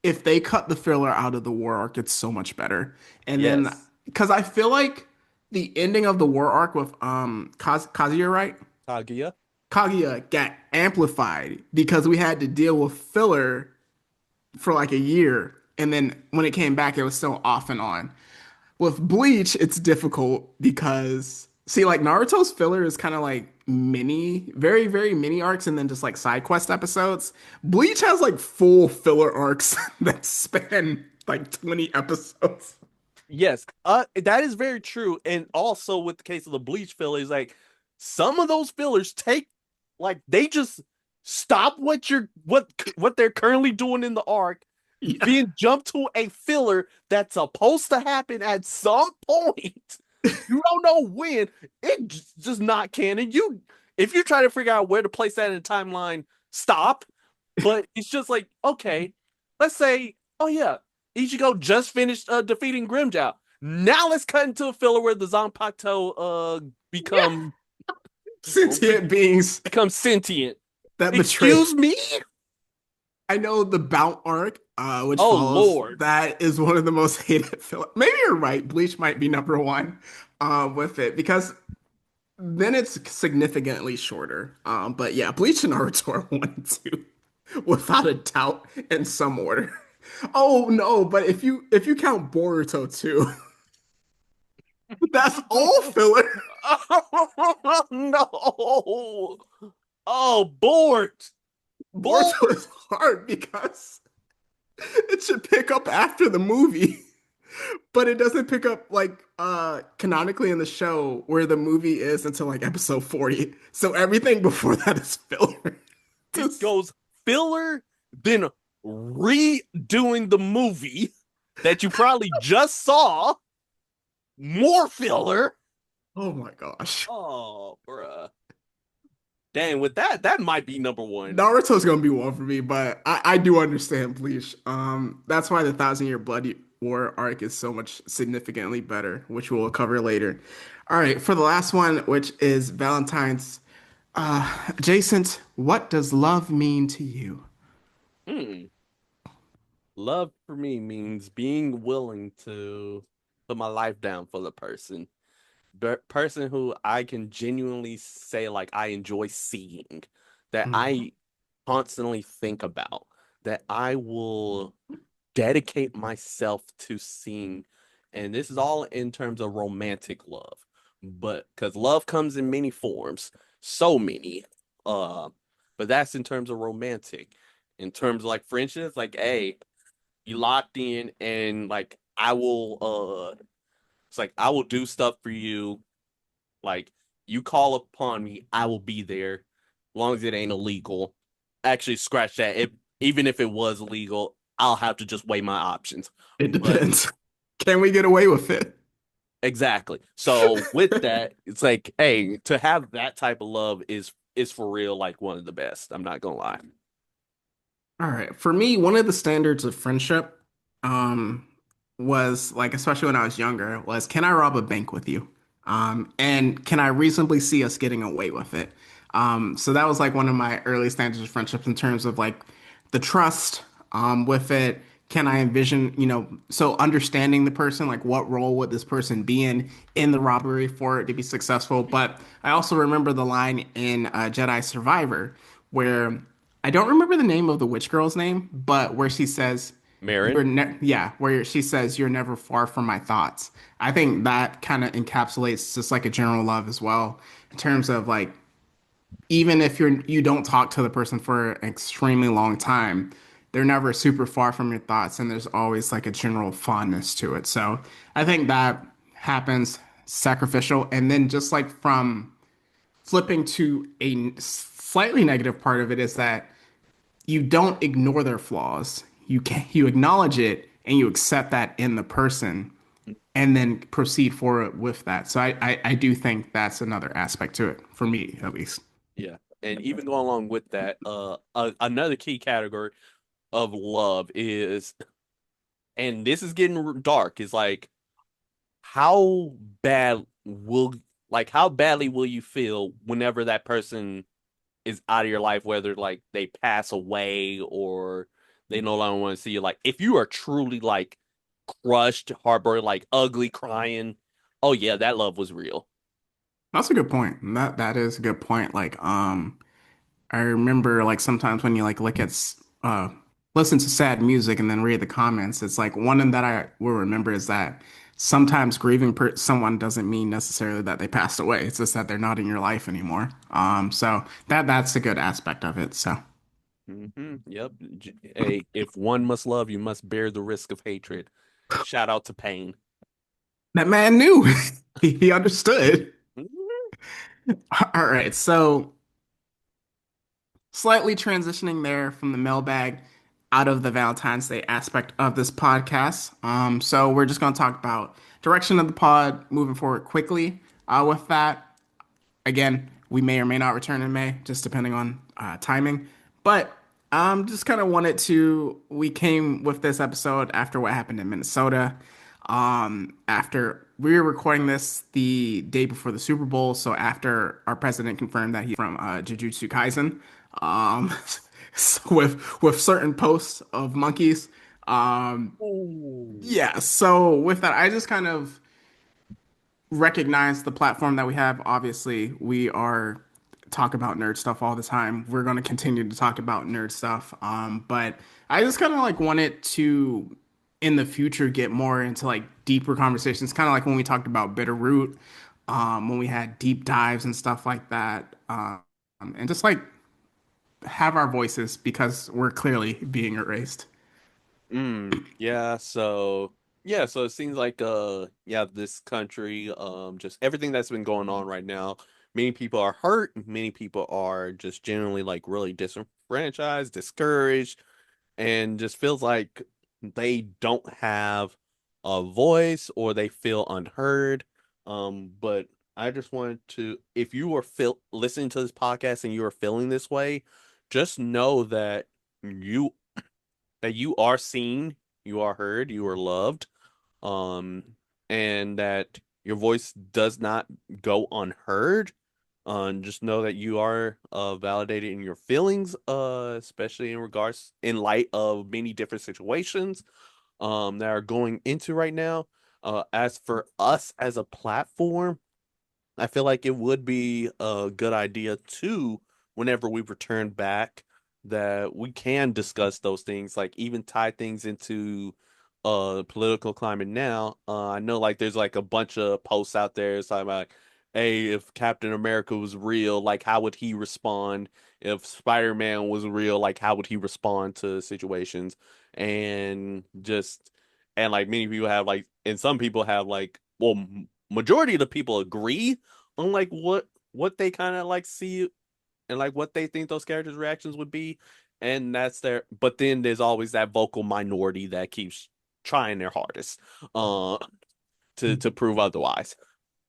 if they cut the filler out of the war arc, it's so much better. And then Yes. because I feel like the ending of the war arc with Kazuya, right? Kaguya. Kaguya got amplified because we had to deal with filler for like a year. And then when it came back, it was still off and on. With Bleach, it's difficult because see, like Naruto's filler is kind of like mini, very, very mini arcs and then just like side quest episodes. Bleach has like full filler arcs that span like 20 episodes. Yes, that is very true. And also with the case of the Bleach fillers, like some of those fillers take like they just stop what they're currently doing in the arc, Yeah. then jump to a filler that's supposed to happen at some point. You don't know when. It's just not canon. If you try to figure out where to place that in the timeline, stop. But it's just like, okay, let's say, oh yeah, Ichigo just finished defeating Grimjow. Now let's cut into a filler where the Zanpakuto Yeah. Sentient beings become sentient. that betray. Excuse me? I know the Bout arc, which Oh follows, Lord. that is one of the most hated filler. Maybe you're right. Bleach might be number one with it because then it's significantly shorter. But yeah, Bleach and Naruto are one and two, without a doubt, in some order. Oh no, but if you count Boruto too, that's all filler. Oh, no. Oh, bored. Boruto Bored. is hard because it should pick up after the movie, but it doesn't pick up like canonically in the show where the movie is until like episode 40. So everything before that is filler. It Just goes filler, then redoing the movie that you probably just saw, more filler. oh my gosh. Oh, bruh. Dang, with that, that might be number one. Naruto's gonna be one for me, but I do understand Bleach. That's why the Thousand Year Blood War arc is so much significantly better, which we'll cover later. All right, for the last one, which is Valentine's. Jason, what does love mean to you? Hmm. Love for me means being willing to put my life down for the person. Person who I can genuinely say like I enjoy seeing, that Mhm. I constantly think about, that I will dedicate myself to seeing. And this is all in terms of romantic love. But because love comes in many forms, so many. Uh, but that's in terms of romantic. In terms of like friendships, like hey, you locked in and like I will it's like I will do stuff for you, like you call upon me, I will be there, as long as it ain't illegal. Actually, scratch that. Even if it was illegal, I'll have to just weigh my options. It But depends. Can we get away with it? exactly. So with that, it's like, hey, to have that type of love is for real, like one of the best. I'm not gonna lie. All right. For me, one of the standards of friendship, um, was like, especially when I was younger, was can I rob a bank with you? And can I reasonably see us getting away with it? So that was like one of my early standards of friendships in terms of like the trust, with it. Can I envision, so understanding the person, like what role would this person be in the robbery for it to be successful? But I also remember the line in Jedi Survivor where I don't remember the name of the witch girl's name, but where she says, Marin, yeah, where she says, "You're never far from my thoughts." I think that kind of encapsulates just like a general love as well, in terms of like, even if you don't talk to the person for an extremely long time, they're never super far from your thoughts, and there's always like a general fondness to it. So I think that happens sacrificial, and then just like from flipping to a slightly negative part of it is that you don't ignore their flaws. You acknowledge it and you accept that in the person and then proceed forward with that. So I do think that's another aspect to it, for me at least. yeah. And even going along with that, another key category of love is and this is getting dark. It's like how bad will how badly will you feel whenever that person is out of your life, whether like they pass away or they no longer want to see you. Like if you are truly like crushed, heartbroken, like ugly, crying, oh yeah, that love was real. That's a good point. That is a good point. I remember like sometimes when you like listen to sad music and then read the comments, it's like one thing that I will remember is that sometimes grieving someone doesn't mean necessarily that they passed away. It's just that they're not in your life anymore. So that's a good aspect of it. So Yep. Hey, if one must love, you must bear the risk of hatred. Shout out to Pain. that man knew. He understood. Mhm. All right, so slightly transitioning there from the mailbag out of the Valentine's Day aspect of this podcast. So we're just going to talk about direction of the pod moving forward quickly. With that, again, we may or may not return in May, just depending on timing. But just kind of wanted to. We came with this episode after what happened in Minnesota. After we were recording this the day before the Super Bowl, so after our president confirmed that he's from Jujutsu Kaisen, um, so with certain posts of monkeys, Ooh. yeah. So with that, I just kind of recognize the platform that we have. Obviously, we are talk about nerd stuff all the time. We're going to continue to talk about nerd stuff. But I just kind of like wanted to in the future get more into like deeper conversations, kind of like when we talked about Bitterroot, when we had deep dives and stuff like that. And just like have our voices because we're clearly being erased. So it seems like yeah, this country, just everything that's been going on right now, many people are hurt, many people are just generally like really disenfranchised, discouraged, and just feels like they don't have a voice or they feel unheard. But I just wanted to, if you are listening to this podcast and you are feeling this way, just know you that you are seen, you are heard, you are loved, um, and that your voice does not go unheard. Just know that you are validated in your feelings, especially in light of many different situations that are going into right now. As for us as a platform, I feel like it would be a good idea too, whenever we return back, that we can discuss those things, like even tie things into political climate now. I know like there's like a bunch of posts out there talking about, hey, if Captain America was real, like how would he respond? If Spider-Man was real, like how would he respond to situations? And just and like many people have like, and some people have like, well, majority of the people agree on like what they kind of like see and like what they think those characters' reactions would be, and that's their. But then there's always that vocal minority that keeps trying their hardest, uh, to prove otherwise.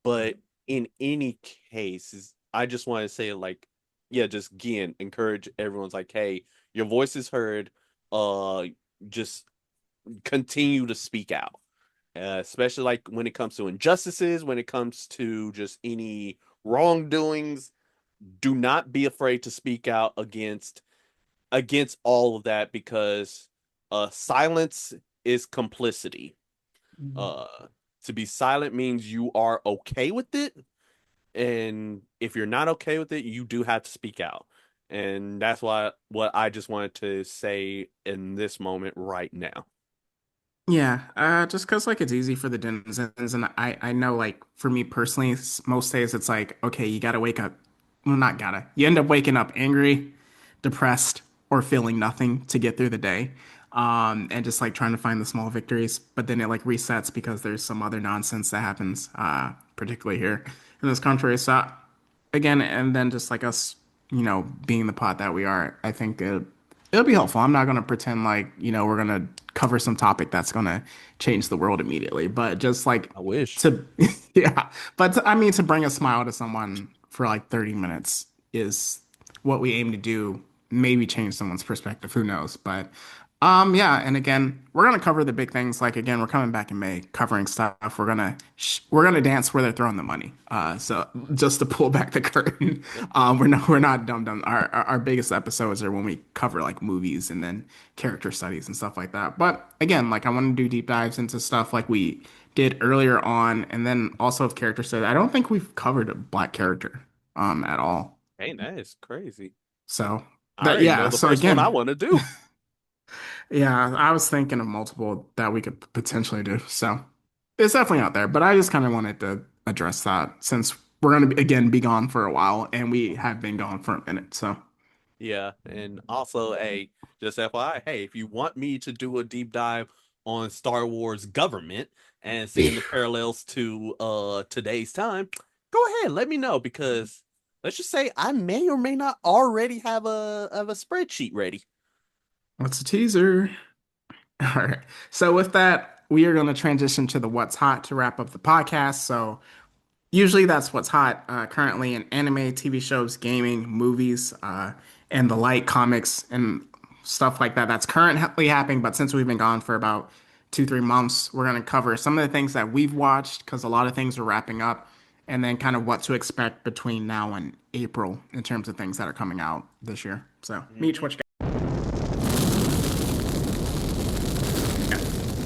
But in any case, I just want to say like, yeah, just again encourage everyone's like, hey, your voice is heard. Uh, just continue to speak out, especially like when it comes to injustices, when it comes to just any wrongdoings. Do not be afraid to speak out against all of that, because silence is complicity. Uh, to be silent means you are okay with it, and if you're not okay with it, you do have to speak out. And that's what I just wanted to say in this moment right now. Yeah, just because like it's easy for the denizens, and I know like for me personally, most days it's like okay, you gotta wake up. Well, not gotta. You end up waking up angry, depressed, or feeling nothing to get through the day, and just like trying to find the small victories. But then it like resets because there's some other nonsense that happens, particularly here in this country. So again, and then just like us, being the pot that we are, I think it'll be helpful. I'm not gonna pretend like, we're gonna cover some topic that's gonna change the world immediately, but just like I wish. to, yeah, but I mean, to bring a smile to someone for like 30 minutes is what we aim to do. Maybe change someone's perspective. Who knows? But Yeah, and again, we're gonna cover the big things. Like again, we're coming back in May, covering stuff. We're gonna dance where they're throwing the money. So just to pull back the curtain, we're not dumb. Our biggest episodes are when we cover like movies and then character studies and stuff like that. But again, like I want to do deep dives into stuff like we did earlier on, and then also with character study. I don't think we've covered a black character at all. Hey, that is crazy. So I that already know yeah. the So first one I again. want to do. Yeah, I was thinking of multiple that we could potentially do. So it's definitely out there, but I just kind of wanted to address that since we're going to again be gone for a while and we have been gone for a minute. So Yeah, and also, hey, just FYI, hey, if you want me to do a deep dive on Star Wars government and seeing the parallels to today's time, go ahead, let me know because let's just say I may or may not already have a spreadsheet ready. what's a teaser? All right. So with that, we are going to transition to the what's hot to wrap up the podcast. So usually that's what's hot currently in anime, TV shows, gaming, movies, and the like, comics and stuff like that. That's currently happening. But since we've been gone for about 2, 3 months, we're going to cover some of the things that we've watched because a lot of things are wrapping up, and then kind of what to expect between now and April in terms of things that are coming out this year. So, Meech, Mhm. what you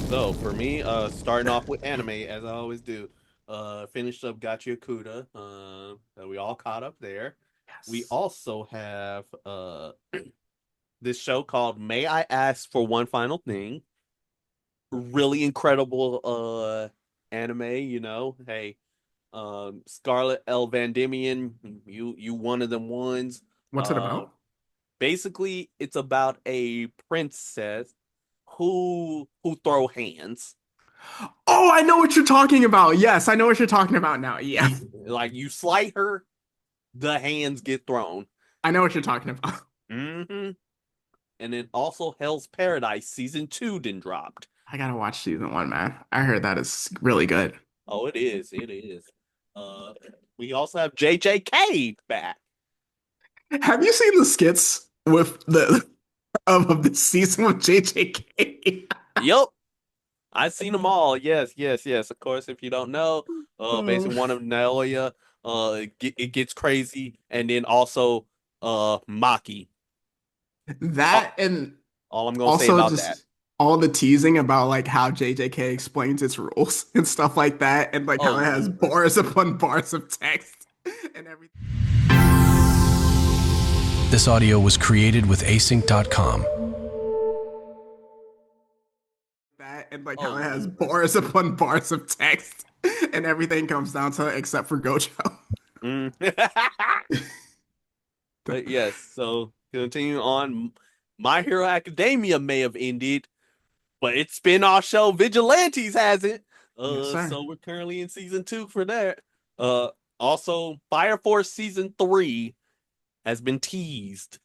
So for me, starting off with anime as I always do, finished up Gachi Okuda. So we all caught up there. We Yes. also have this show called May I Ask for One Final Thing. Really incredible anime, you know. Hey, Scarlet L. Van Dimian, you one of them ones. What's it Uh about? Basically it's about a princess who throw hands. Oh, I know what you're talking about. Yes, I know what you're talking about now. Yeah, You slight her, the hands get thrown. I know what you're talking about. Hmm. And then also Hell's Paradise season 2 didn't dropped. I gotta watch season one, man. I heard that is really good. Oh, it is. It is. Uh, we also have JJK back. Have you seen the skits with the of this season with JJK? Yep, I've seen them all. Yes, yes, yes. Of course, if you don't know, Oh, basically one of Naoya, it gets crazy, and then also Maki. All, that and all I'm gonna say also about that. just all the teasing about like how JJK explains its rules and stuff like that, and like how it Oh, has bars upon bars of text and everything. This audio was created with async.com. That and like how it oh. has bars upon bars of text and everything comes down to it except for Gojo. Mm. But yes, so continue on. My Hero Academia may have ended, but its spin-off show Vigilantes hasn't. Yes, sir. So we're currently in season 2 for that. Uh, Also Fire Force season 3 has been teased.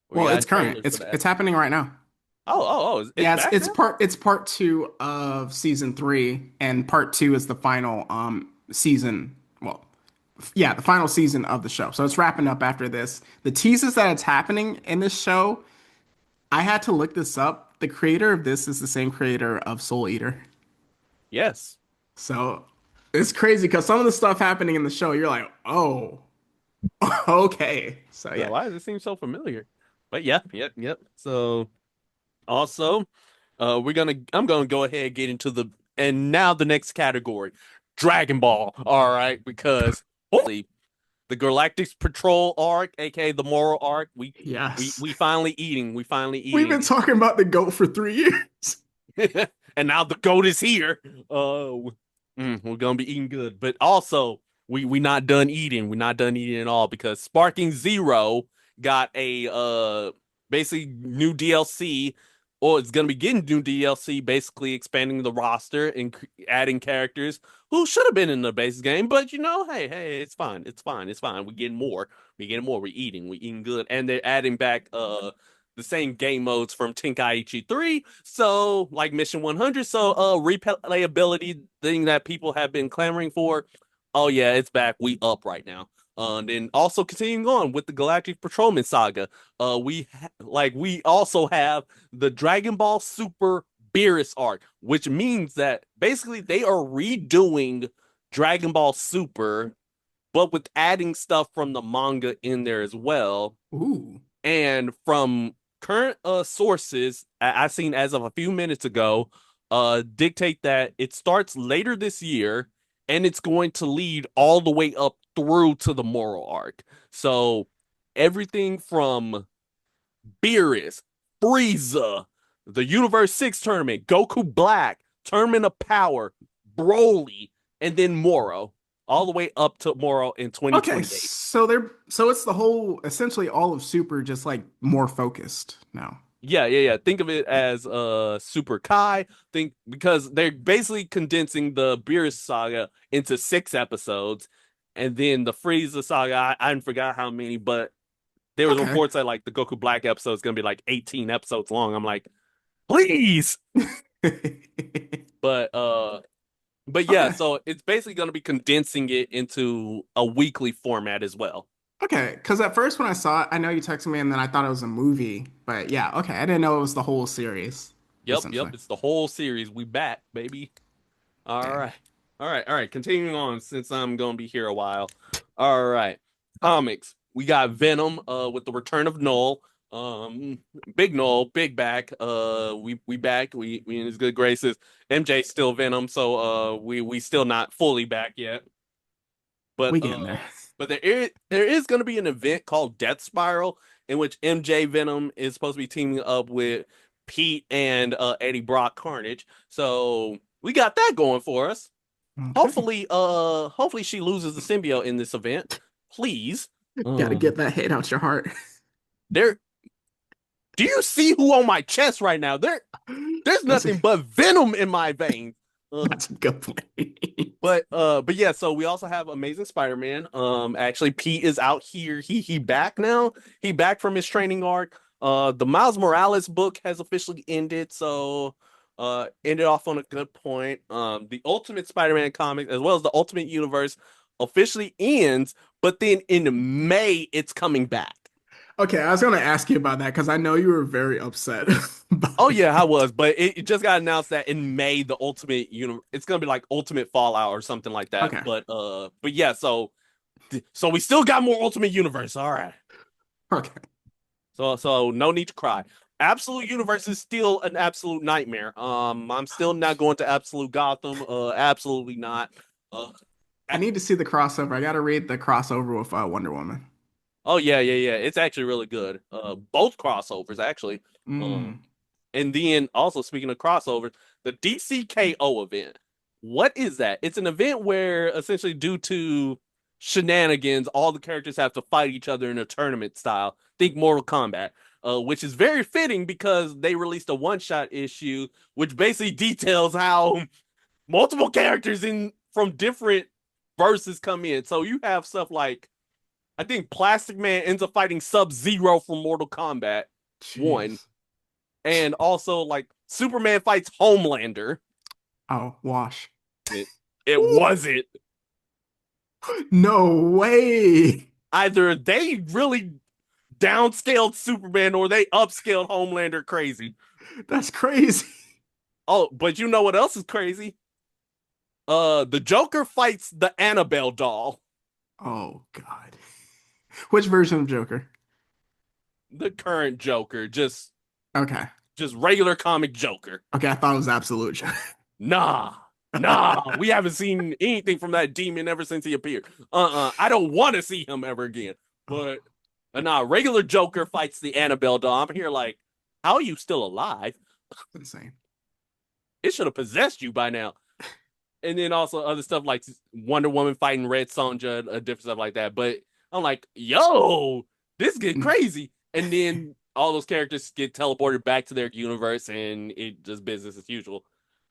We Well, got it's current. trailers for It's that. it's happening right now. It's Yeah, back now. it's part two of season three, and part two is the final season. Well, yeah, the final season of the show. So it's wrapping up after this. The teases that it's happening in this show, I had to look this up. The creator of this is the same creator of Soul Eater. Yes. So it's crazy because some of the stuff happening in the show, you're like, oh, okay. So So yeah. why does it seem so familiar? But yeah, yep, yep. So also, I'm gonna go ahead and get into the and now the next category, Dragon Ball. All right, because hopefully the Galactic Patrol arc, aka the Moral arc, Yes. we finally eating. We finally We've eating. been talking about the GOAT for 3 years. And now the goat is here. We're gonna be eating good, but also we not done eating. We're not done eating at all because Sparking Zero got a basically new DLC, or it's gonna be getting new DLC, basically expanding the roster and adding characters who should have been in the base game. But you know, hey, it's fine, it's fine, it's fine. We're getting more. We're getting more. We're eating good, and they're adding back the same game modes from Tenkaichi 3. So, like Mission 100. So, replayability thing that people have been clamoring for. Oh yeah, it's back. We up right now. And then also continuing on with the Galactic Patrolman saga, we also have the Dragon Ball Super Beerus arc, which means that basically they are redoing Dragon Ball Super, but with adding stuff from the manga in there as well. Ooh. And from current sources I've seen as of a few minutes ago, dictate that it starts later this year and it's going to lead all the way up through to the moral arc. So everything from Beerus, Frieza, the Universe 6 tournament, Goku Black, Tournament of Power, Broly, and then Moro, all the way up to Moro in Okay, 2028. so it's the whole essentially all of Super just like more focused now. Yeah. Think of it as Super Kai. Think because they're basically condensing the Beerus saga into 6 episodes, and then the Frieza saga. I forgot how many, but there was Okay. reports that like the Goku Black episode is gonna be like 18 episodes long. I'm like, please. But uh, but yeah, Okay. so it's basically gonna be condensing it into a weekly format as well. Okay. Because at first when I saw it, I know you texted me and then I thought it was a movie. But yeah, okay. I didn't know it was the whole series, Yep. essentially. It's the whole series. We back, baby. All Dang. right. All right. Continuing on since I'm going to be here a while. All right. Comics. We got Venom with the return of Null. Um Big Null, big back. We back. We in his good graces. MJ still Venom, so we still not fully back yet. But We getting there. there is going to be an event called Death Spiral in which MJ Venom is supposed to be teaming up with Pete and Eddie Brock Carnage. So we got that going for us. Okay. Hopefully she loses the symbiote in this event. Please. Gotta get Um that hate out your heart. there do you see who on my chest right now? There's That's a nothing but venom in my veins. Uh, that's a good point. but yeah, so we also have Amazing Spider-Man. Actually Pete is out here. He back now. He back from his training arc. The Miles Morales book has officially ended, so ended off on a good point. The Ultimate Spider-Man comic as well as the Ultimate Universe officially ends, but then in May it's coming back. Okay, I was gonna ask you about that because I know you were very upset Oh about it. yeah, I was, but it just got announced that in May the Ultimate it's gonna be like Ultimate Fallout or something like that. Okay. But yeah, so we still got more Ultimate Universe. All right. Okay. So no need to cry. Absolute Universe is still an absolute nightmare. I'm still not going to Absolute Gotham. Absolutely not. Uh, I need to see the crossover. I gotta read the crossover with Wonder Woman. oh yeah. It's actually really good. Both crossovers actually. Um, Mm. and then also speaking of crossovers, the DCKO event. What is that? It's an event where essentially due to shenanigans, all the characters have to fight each other in a tournament style. Think Mortal Kombat. Which is very fitting because they released a one-shot issue, which basically details how multiple characters in from different verses come in. So you have stuff like I think Plastic Man ends up fighting Sub-Zero from Mortal Kombat 1, Jeez. and also like Superman fights Homelander. Oh, wash. It, it Ooh, wasn't. no way. Either they really downscaled Superman or they upscaled Homelander crazy. That's crazy. Oh, but you know what else is crazy? The Joker fights the Annabelle doll. Oh God. Which version of Joker? The current Joker, Okay. just regular comic Joker. Okay, I thought it was Absolute Joker. Nah, we haven't seen anything from that demon ever since he appeared. I don't want to see him ever again. But nah, regular Joker fights the Annabelle doll. I'm here like, how are you still alive? Insane. It should have possessed you by now. And then also other stuff like Wonder Woman fighting Red Sonja, different stuff like that. But I'm like, yo, this get crazy. And then all those characters get teleported back to their universe, and it just business as usual.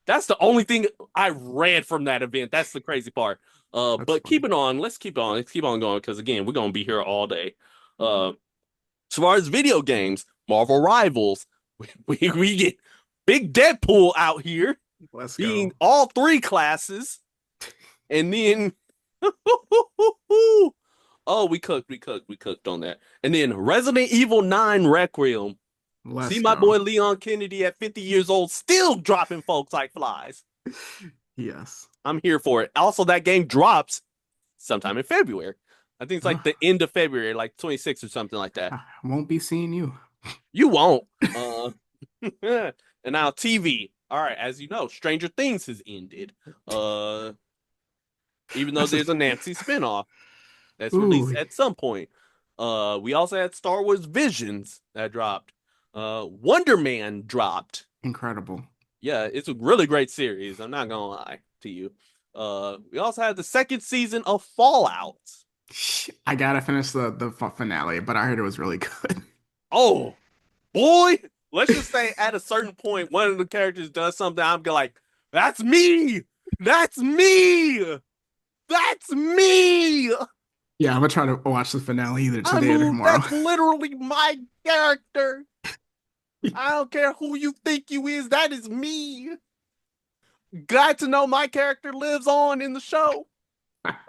That's the only thing I read from that event. That's the crazy part. That's But keep funny. it on. Let's keep on going because again, we're gonna be here all day. Uh, as far as video games, Marvel Rivals, we get big Deadpool out here Let's being go. all 3 classes, and then Oh, we cooked on that. And then Resident Evil 9 Requiem. See Let's my go. boy Leon Kennedy at 50 years old still dropping folks like flies. Yes. I'm here for it. Also, that game drops sometime in February. I think it's like Uh, the end of February, like 26 or something like that. I won't be seeing you. You won't. And now TV. All right, as you know, Stranger Things has ended. Uh, even though That's there's a Nancy spinoff that's released ooh, at some point. We also had Star Wars Visions that dropped. Wonder Man dropped. incredible. Yeah, it's a really great series. I'm not gonna lie to you. We also had the second season of Fallout. I gotta finish the finale, but I heard it was really good. Oh boy, let's just say at a certain point, one of the characters does something. I'm like, that's me. That's me. That's me. Yeah, I'm gonna try to watch the finale either today or I'm tomorrow. that's literally my character. I don't care who you think you is. That is me. Glad to know my character lives on in the show.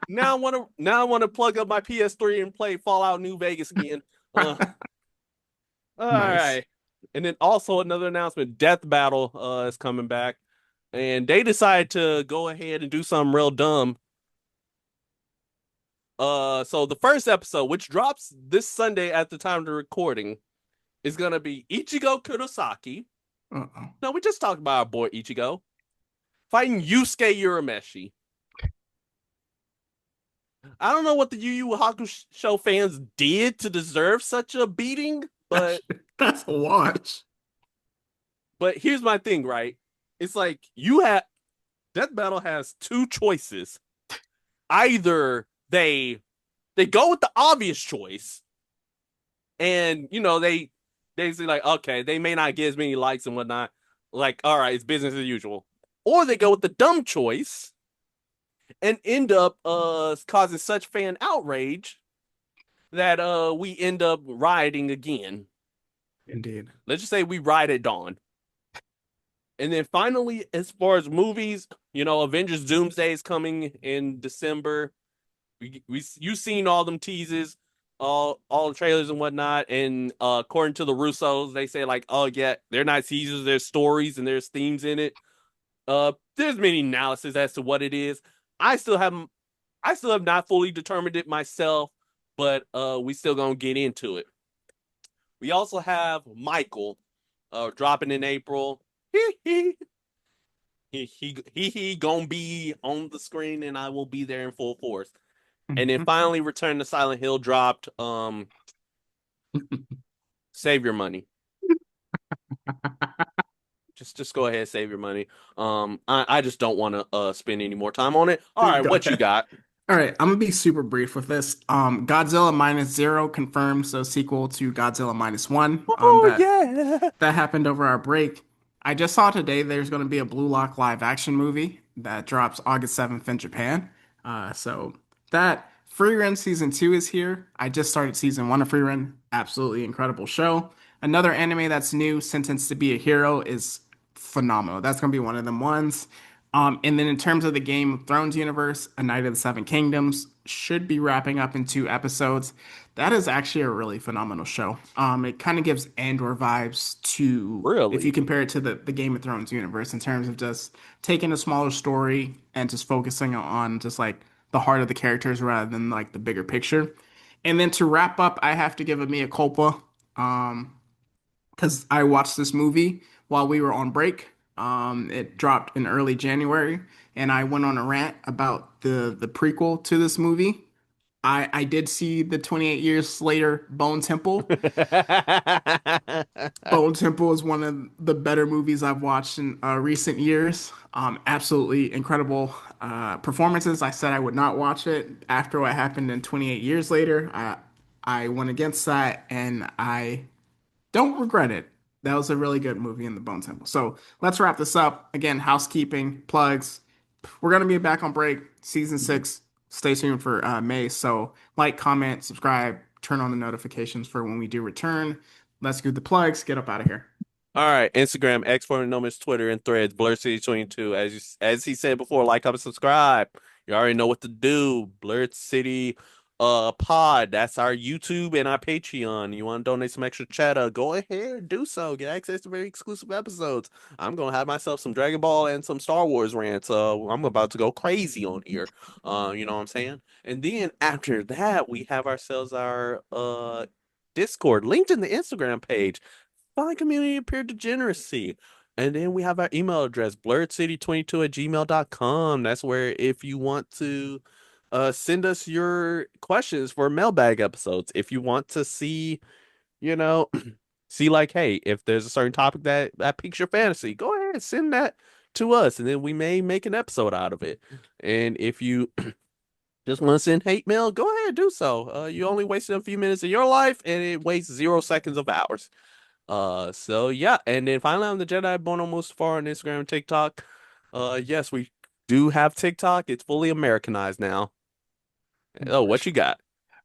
Now I want to plug up my PS3 and play Fallout New Vegas again. Uh, all Nice. right. And then also another announcement, Death Battle is coming back. And they decided to go ahead and do something real dumb. So the first episode, which drops this Sunday at the time of the recording, is gonna be Ichigo Kurosaki. Uh-oh. No, we just talked about our boy Ichigo fighting Yusuke Urameshi. I don't know what the Yu Yu Hakusho fans did to deserve such a beating, That's, but that's a watch. here's my thing, right? It's like you have Death Battle has two choices. Either they go with the obvious choice, and they say like, okay, they may not get as many likes and whatnot. Like, all right, it's business as usual. Or they go with the dumb choice and end up causing such fan outrage that we end up rioting again. Indeed. Let's just say we riot at dawn. And then finally, as far as movies, Avengers Doomsday is coming in December. You've seen all them teases, all the trailers and whatnot. And according to the Russos, they say like, oh yeah, they're not teasers, there's stories and there's themes in it. There's many analysis as to what it is. I still haven't I still have not fully determined it myself, but we still gonna get into it. We also have Michael dropping in April. He gonna be on the screen and I will be there in full force. And then finally Return to Silent Hill dropped Save Your Money. Just go ahead, save your money. I just don't want to spend any more time on it. All right, Go what you ahead. got? All right, I'm gonna be super brief with this. Godzilla Minus Zero confirms a sequel to Godzilla Minus One. Oh yeah. That happened over our break. I just saw today there's going to be a Blue Lock live action movie that drops August 7th in Japan. So that Free Run season two is here. I just started season one of Free Run. Absolutely incredible show. Another anime that's new, Sentenced to Be a Hero, is phenomenal. That's going to be one of them ones. And then in terms of the Game of Thrones universe, A Knight of the Seven Kingdoms should be wrapping up in 2 episodes. That is actually a really phenomenal show. It kind of gives Andor vibes to, if you Really? compare it to the Game of Thrones universe in terms of just taking a smaller story and just focusing on just like the heart of the characters rather than like the bigger picture. And then to wrap up, I have to give a mea culpa. Because I watched this movie while we were on break. It dropped in early January, and I went on a rant about the prequel to this movie. I did see the 28 years later Bone Temple. Bone Temple is one of the better movies I've watched in recent years. Absolutely incredible performances. I said I would not watch it after what happened in 28 years later. I went against that, and I don't regret it. That was a really good movie in the Bone Temple. So let's wrap this up. Again, housekeeping, plugs. We're going to be back on break, season six. Stay tuned for May. So like, comment, subscribe, turn on the notifications for when we do return. Let's do the plugs. Get up out of here. All right, Instagram, X for Nomis, Twitter, and Threads, Blur City 22. As he said before, like, comment, subscribe. You already know what to do. Blerd City Pod. That's our YouTube and our Patreon. You want to donate some extra cheddar? Go ahead, do so. Get access to very exclusive episodes. I'm gonna have myself some Dragon Ball and some Star Wars rants. I'm about to go crazy on here. You know what I'm saying? And then after that, we have ourselves our Discord linked in the Instagram page. Find community of pure degeneracy. And then we have our email address, blerdcity22@gmail.com. That's where if you want to send us your questions for mailbag episodes, if you want to see, you know, see like, hey, if there's a certain topic that piques your fantasy, go ahead and send that to us, and then we may make an episode out of it. And if you just want to send hate mail, go ahead, do so. You only wasted a few minutes of your life, and it wastes 0 seconds of ours. So yeah, and then finally I'm the Jedi Born on Mustafar on Instagram and TikTok. Yes, we do have TikTok. It's fully Americanized now. Oh, what you got?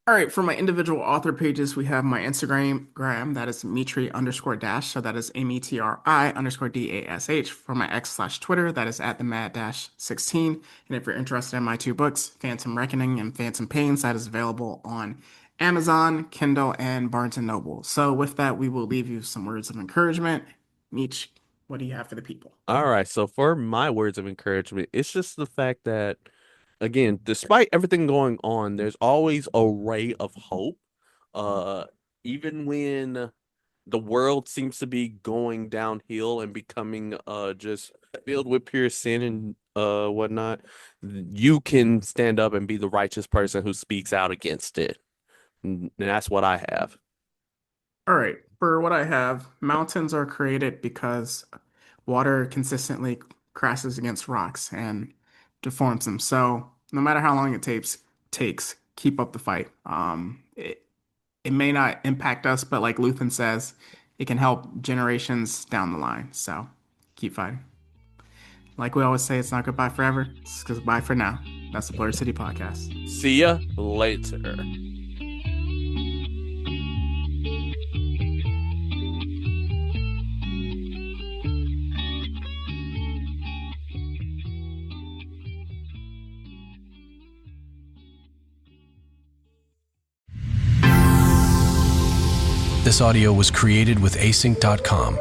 All right, for my individual author pages, we have my Instagram, that is Mitri underscore dash. So that is METRI underscore DASH. For my X/Twitter, that is at the mad dash 16. And if you're interested in my two books, Phantom Reckoning and Phantom Pains, that is available on Amazon, Kindle, and Barnes and Noble. So with that, we will leave you some words of encouragement. Mitch, what do you have for the people? All right, so for my words of encouragement, it's just the fact that, again, despite everything going on, there's always a ray of hope. Uh, Even when the world seems to be going downhill and becoming just filled with pure sin and whatnot, you can stand up and be the righteous person who speaks out against it. And that's what I have. All right, for what I have, mountains are created because water consistently crashes against rocks and deforms them. So no matter how long it takes, keep up the fight. It may not impact us, but like Luthen says, it can help generations down the line. So keep fighting. Like we always say, it's not goodbye forever. It's goodbye for now. That's the Blerd City Podcast. See ya later. This audio was created with async.com.